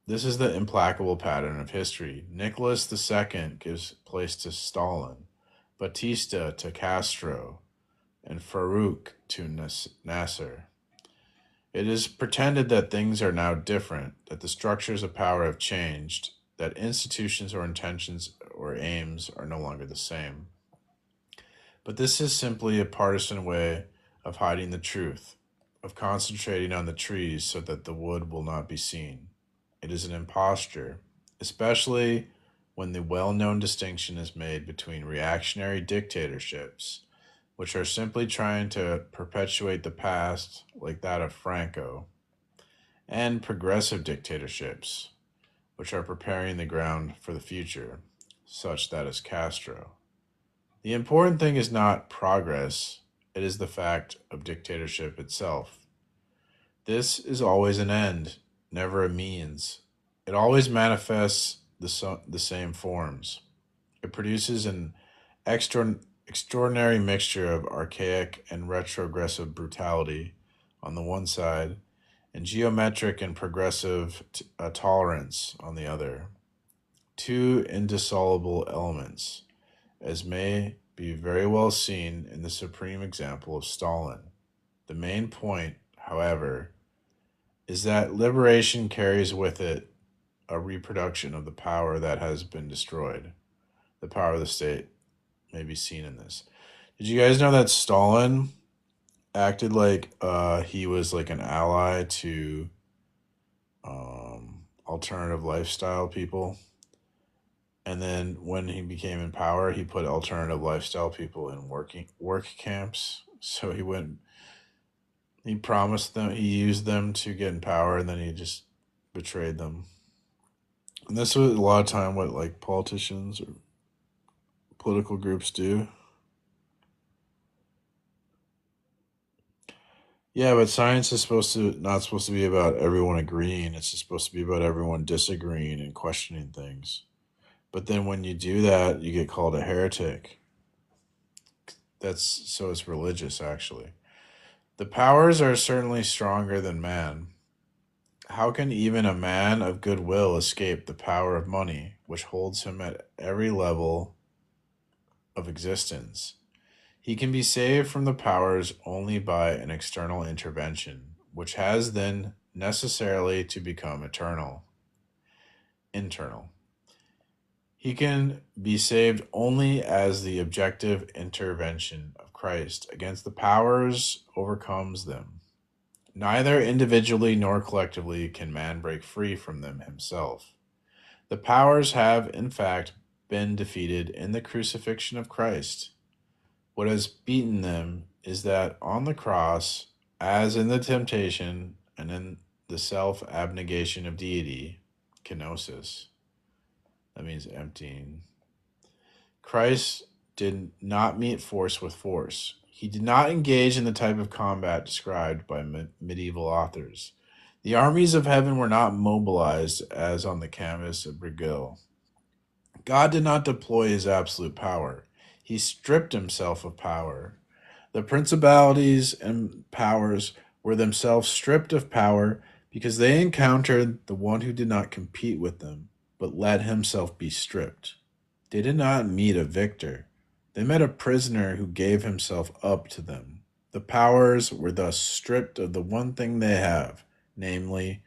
This is the implacable pattern of history. Nicholas II gives place to Stalin, Batista to Castro, and Farouk to Nasser. It is pretended that things are now different, that the structures of power have changed, that institutions or intentions or aims are no longer the same. But this is simply a partisan way of hiding the truth, of concentrating on the trees so that the wood will not be seen. It is an imposture, especially when the well-known distinction is made between reactionary dictatorships, which are simply trying to perpetuate the past, like that of Franco, and progressive dictatorships, which are preparing the ground for the future, such that is Castro. The important thing is not progress, it is the fact of dictatorship itself. This is always an end, never a means. It always manifests the same forms. It produces an extraordinary mixture of archaic and retrogressive brutality on the one side, and geometric and progressive tolerance on the other. Two indissoluble elements, as may be very well seen in the supreme example of Stalin. The main point, however, is that liberation carries with it a reproduction of the power that has been destroyed. The power of the state may be seen in this. Did you guys know that Stalin acted like he was like an ally to alternative lifestyle people? And then when he became in power, he put alternative lifestyle people in work camps. So he promised them, he used them to get in power, and then he just betrayed them. And this was a lot of time what like politicians or political groups do. Yeah, but science is not supposed to be about everyone agreeing. It's just supposed to be about everyone disagreeing and questioning things. But then when you do that, you get called a heretic. So it's religious, actually. The powers are certainly stronger than man. How can even a man of goodwill escape the power of money, which holds him at every level of existence? He can be saved from the powers only by an external intervention, which has then necessarily to become internal. He can be saved only as the objective intervention of Christ against the powers overcomes them. Neither individually nor collectively can man break free from them himself. The powers have, in fact, been defeated in the crucifixion of Christ. What has beaten them is that on the cross, as in the temptation and in the self-abnegation of deity, kenosis, that means emptying, Christ did not meet force with force. He did not engage in the type of combat described by medieval authors. The armies of heaven were not mobilized as on the canvas of Brigil. God did not deploy his absolute power. He stripped himself of power. The principalities and powers were themselves stripped of power because they encountered the one who did not compete with them, but let himself be stripped. They did not meet a victor. They met a prisoner who gave himself up to them. The powers were thus stripped of the one thing they have, namely,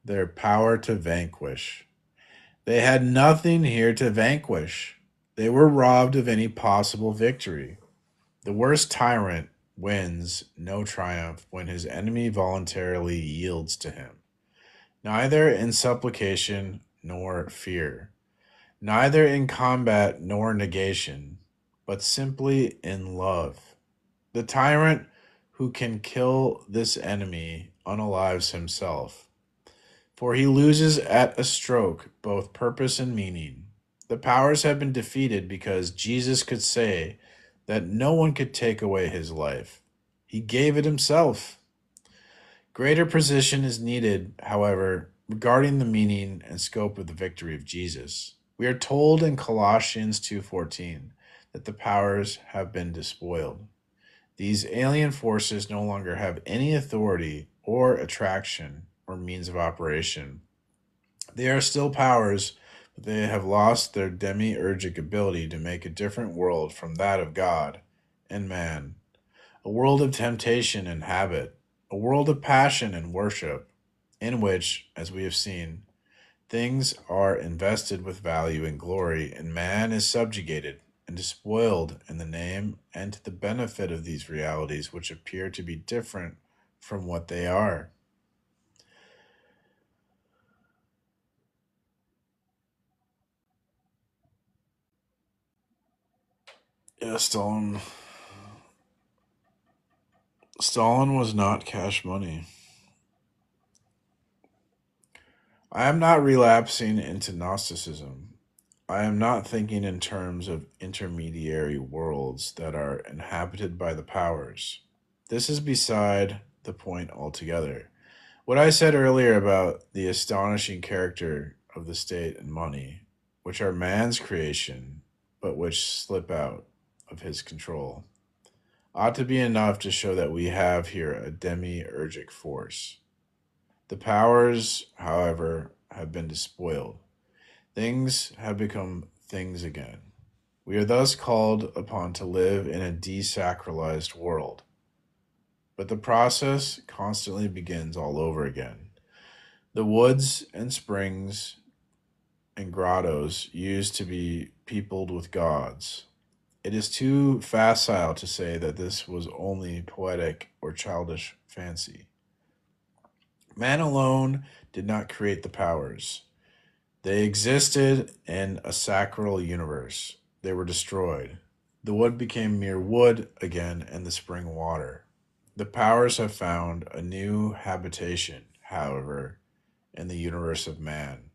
their power to vanquish. They had nothing here to vanquish. They were robbed of any possible victory. The worst tyrant wins no triumph when his enemy voluntarily yields to him, neither in supplication nor fear, neither in combat nor negation, but simply in love. The tyrant who can kill this enemy unalives himself, for he loses at a stroke both purpose and meaning. The powers have been defeated because Jesus could say that no one could take away his life. He gave it himself. Greater precision is needed, however, regarding the meaning and scope of the victory of Jesus. We are told in Colossians 2:14 that the powers have been despoiled. These alien forces no longer have any authority or attraction or means of operation. They are still powers, but they have lost their demiurgic ability to make a different world from that of God and man, a world of temptation and habit, a world of passion and worship, in which, as we have seen, things are invested with value and glory, and man is subjugated and despoiled in the name and to the benefit of these realities which appear to be different from what they are. Yeah, Stalin was not cash money. I am not relapsing into Gnosticism. I am not thinking in terms of intermediary worlds that are inhabited by the powers. This is beside the point altogether. What I said earlier about the astonishing character of the state and money, which are man's creation, but which slip out of his control, ought to be enough to show that we have here a demiurgic force. The powers, however, have been despoiled. Things have become things again. We are thus called upon to live in a desacralized world. But the process constantly begins all over again. The woods and springs and grottos used to be peopled with gods. It is too facile to say that this was only poetic or childish fancy. Man alone did not create the powers. They existed in a sacral universe. They were destroyed. The wood became mere wood again, and the spring water. The powers have found a new habitation, however, in the universe of man.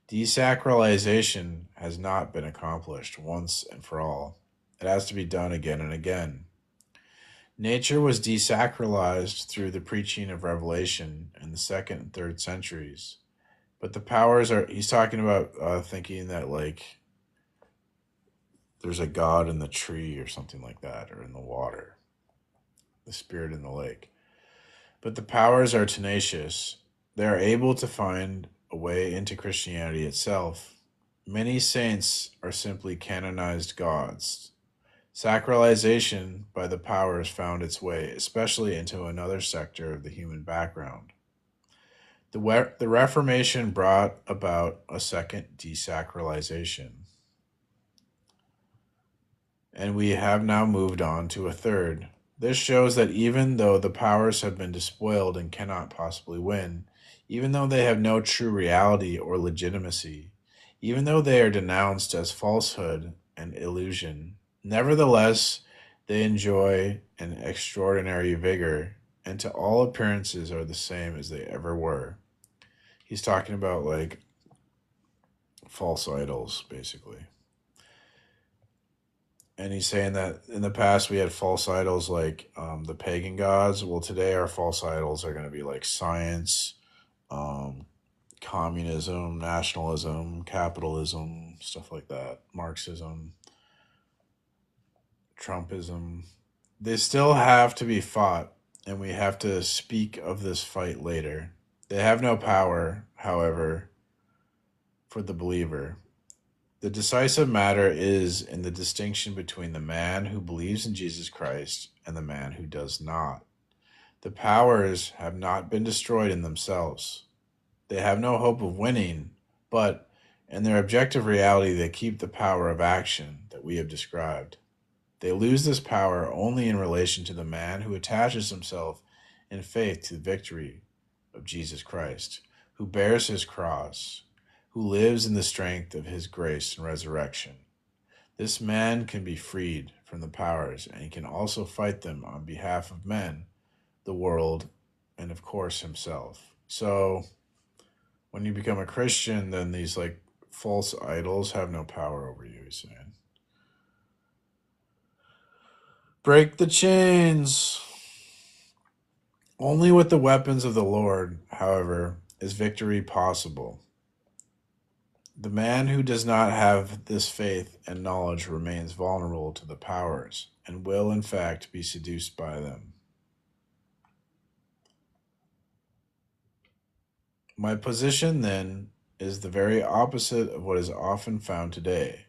Desacralization has not been accomplished once and for all. It has to be done again and again. Nature was desacralized through the preaching of Revelation in the 2nd and 3rd centuries. But the powers are, he's talking about thinking that, like, there's a god in the tree or something like that, or in the water, the spirit in the lake. But the powers are tenacious. They are able to find a way into Christianity itself. Many saints are simply canonized gods. Sacralization by the powers found its way, especially into another sector of the human background. The Reformation brought about a second desacralization. And we have now moved on to a third. This shows that even though the powers have been despoiled and cannot possibly win, even though they have no true reality or legitimacy, even though they are denounced as falsehood and illusion, nevertheless, they enjoy an extraordinary vigor, and to all appearances are the same as they ever were. He's talking about, like, false idols, basically. And he's saying that in the past we had false idols like the pagan gods. Well, today our false idols are going to be like science, communism, nationalism, capitalism, stuff like that, Marxism, Trumpism. They still have to be fought, and we have to speak of this fight later. They have no power, however, for the believer. The decisive matter is in the distinction between the man who believes in Jesus Christ and the man who does not. The powers have not been destroyed in themselves. They have no hope of winning, but in their objective reality, they keep the power of action that we have described. They lose this power only in relation to the man who attaches himself in faith to the victory of Jesus Christ, who bears his cross, who lives in the strength of his grace and resurrection. This man can be freed from the powers, and he can also fight them on behalf of men, the world, and of course himself. So when you become a Christian, then these like false idols have no power over you, he's saying. Break the chains. Only with the weapons of the Lord, however, is victory possible. The man who does not have this faith and knowledge remains vulnerable to the powers and will, in fact, be seduced by them. My position, then, is the very opposite of what is often found today.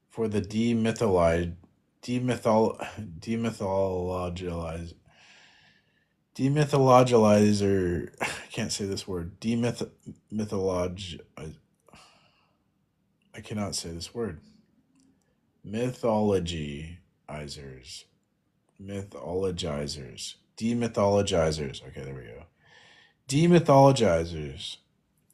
For the demythologizer, I can't say this word, I cannot say this word. Mythologizers. Okay, there we go. Demythologizers.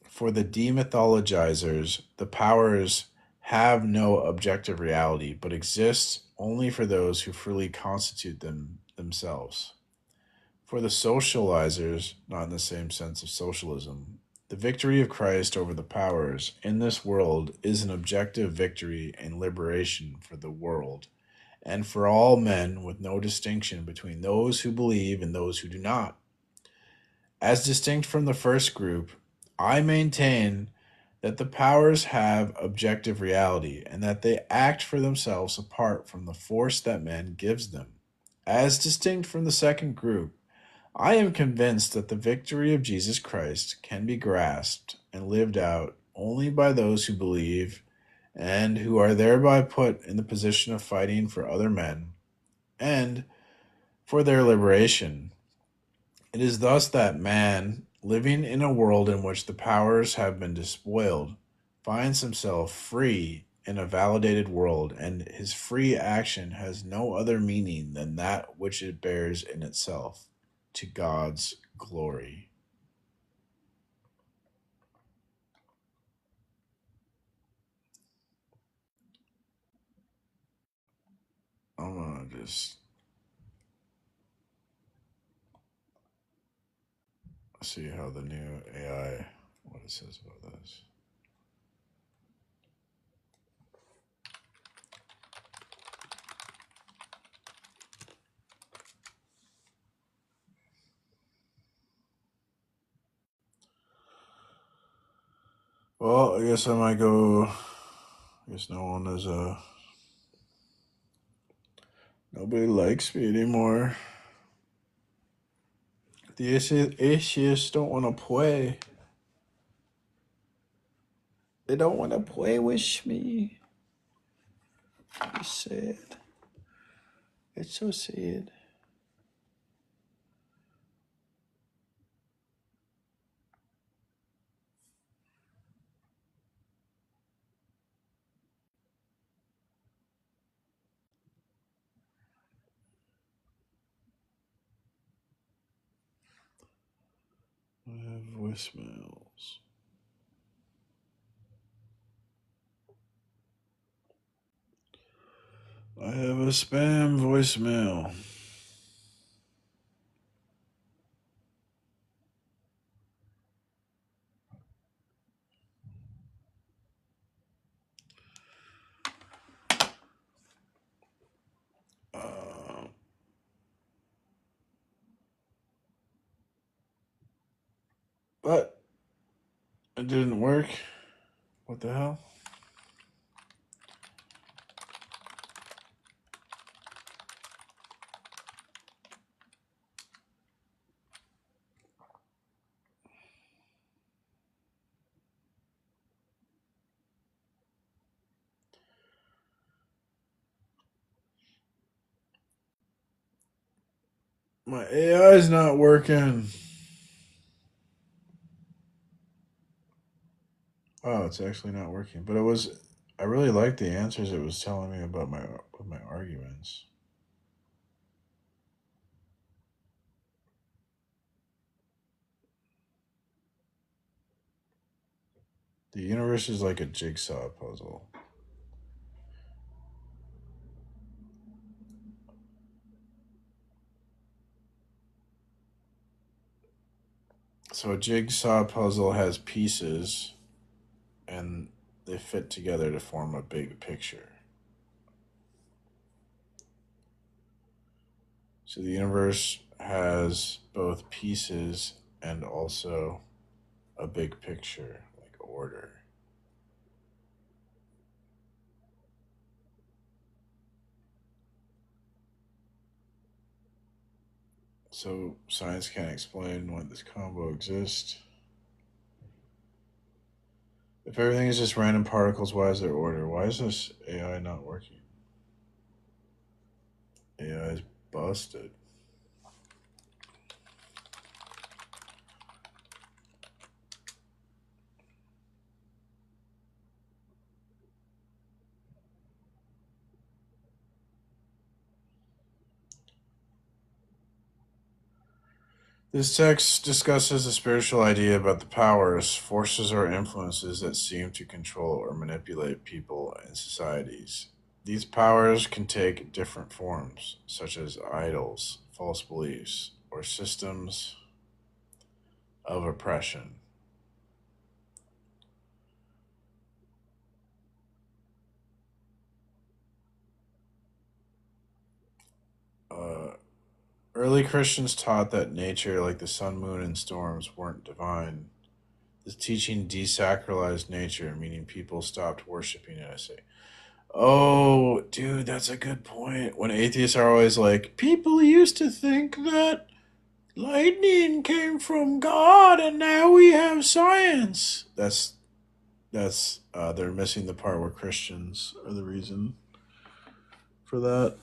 For the demythologizers, the powers have no objective reality, but exist only for those who freely constitute them themselves. For the socializers, not in the same sense of socialism, the victory of Christ over the powers in this world is an objective victory and liberation for the world, and for all men with no distinction between those who believe and those who do not. As distinct from the first group, I maintain that the powers have objective reality and that they act for themselves apart from the force that man gives them. As distinct from the second group, I am convinced that the victory of Jesus Christ can be grasped and lived out only by those who believe and who are thereby put in the position of fighting for other men and for their liberation. It is thus that man, living in a world in which the powers have been despoiled, finds himself free in a validated world, and his free action has no other meaning than that which it bears in itself, to God's glory. I'm gonna just see how the new AI, what it says about this. Well, I guess I might go. I guess nobody likes me anymore. The atheists don't want to play. They don't want to play with me. It's sad. It's so sad. I have voicemails. I have a spam voicemail. But it didn't work. What the hell? My AI is not working. Oh, it's actually not working. But I really liked the answers it was telling me about my arguments. The universe is like a jigsaw puzzle. So a jigsaw puzzle has pieces, and they fit together to form a big picture. So the universe has both pieces and also a big picture, like order. So science can't explain why this combo exists. If everything is just random particles, why is there order? Why is this AI not working? AI is busted. This text discusses a spiritual idea about the powers, forces, or influences that seem to control or manipulate people and societies. These powers can take different forms, such as idols, false beliefs, or systems of oppression. Early Christians taught that nature, like the sun, moon, and storms, weren't divine. This teaching desacralized nature, meaning people stopped worshiping it. I say, oh, dude, that's a good point. When atheists are always like, people used to think that lightning came from God, and now we have science. That's they're missing the part where Christians are the reason for that.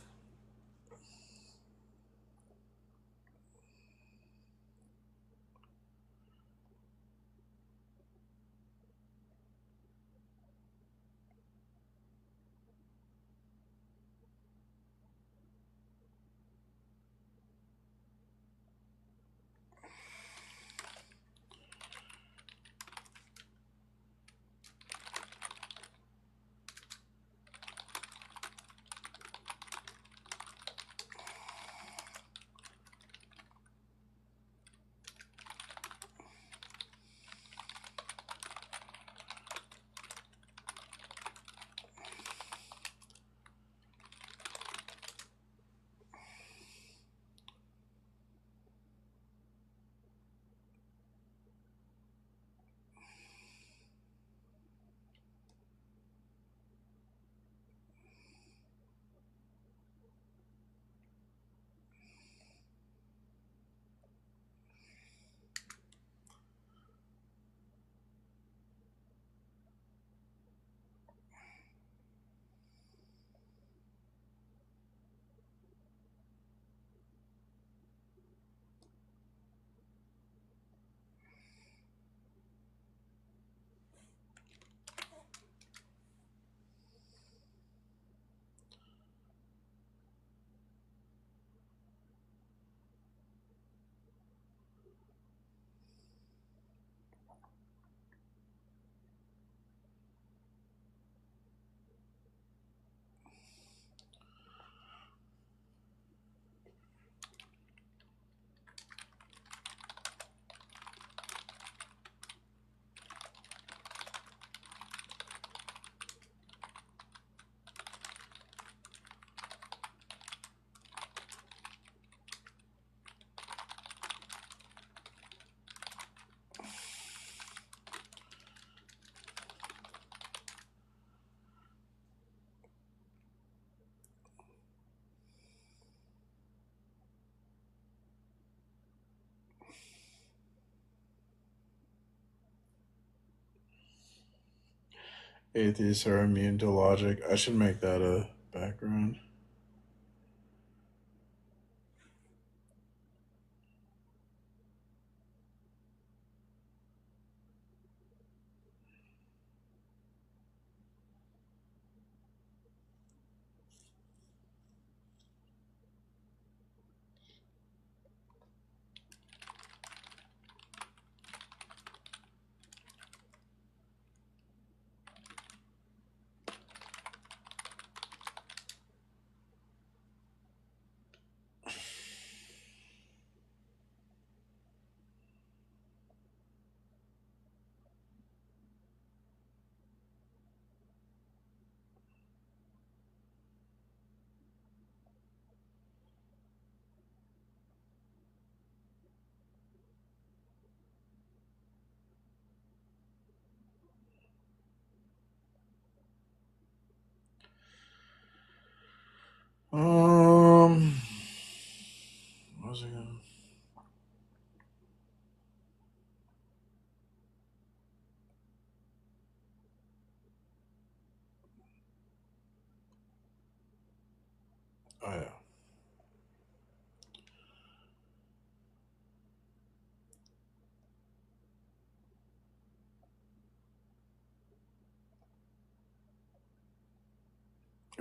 Atheists are immune to logic. I should make that a background. Oh yeah.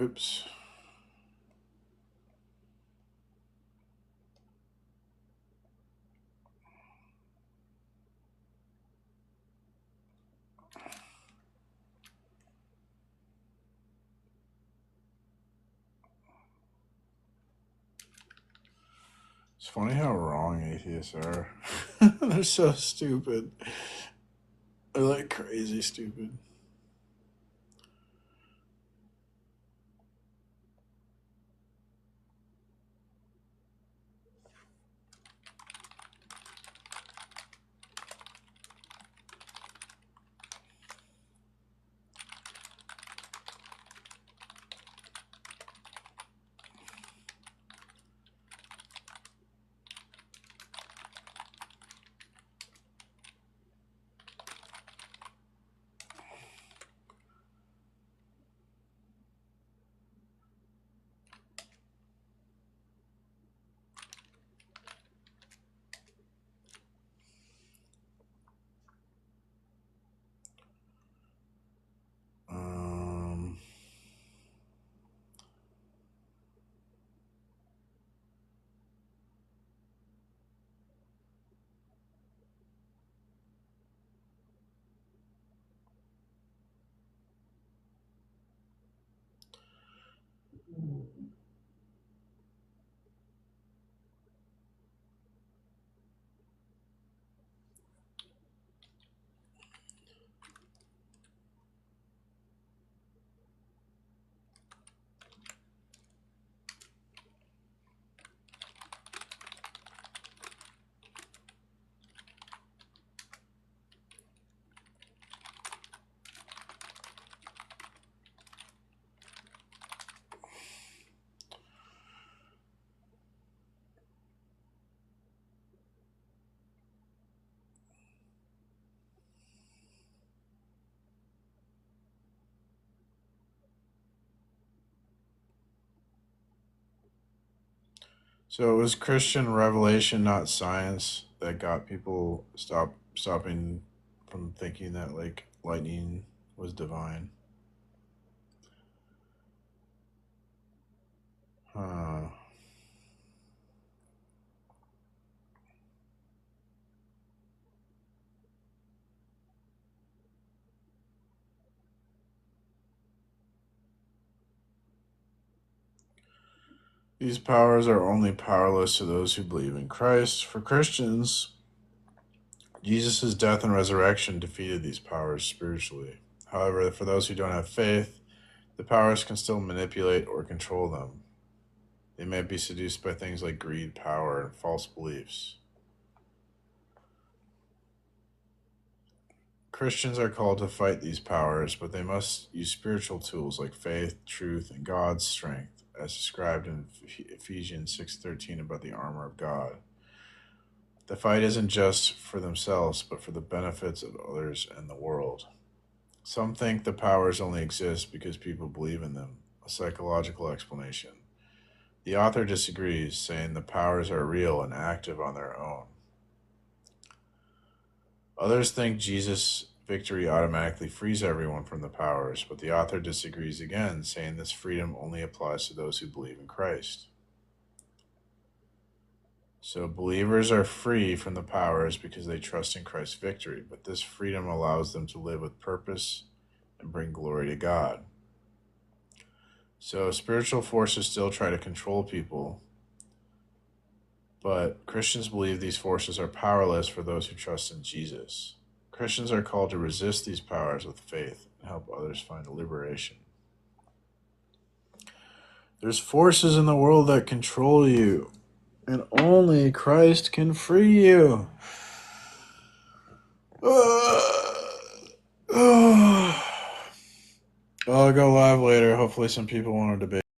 Oops. It's funny how wrong atheists are. They're so stupid. They're like crazy stupid. So it was Christian revelation, not science, that got people stopping from thinking that like lightning was divine. Huh. These powers are only powerless to those who believe in Christ. For Christians, Jesus' death and resurrection defeated these powers spiritually. However, for those who don't have faith, the powers can still manipulate or control them. They may be seduced by things like greed, power, and false beliefs. Christians are called to fight these powers, but they must use spiritual tools like faith, truth, and God's strength, as described in Ephesians 6:13 about the armor of God. The fight isn't just for themselves, but for the benefits of others and the world. Some think the powers only exist because people believe in them, a psychological explanation. The author disagrees, saying the powers are real and active on their own. Others think Jesus' victory automatically frees everyone from the powers, but the author disagrees again, saying this freedom only applies to those who believe in Christ. So believers are free from the powers because they trust in Christ's victory, but this freedom allows them to live with purpose and bring glory to God. So spiritual forces still try to control people, but Christians believe these forces are powerless for those who trust in Jesus. Christians are called to resist these powers with faith and help others find liberation. There's forces in the world that control you, and only Christ can free you. I'll go live later. Hopefully some people want to debate.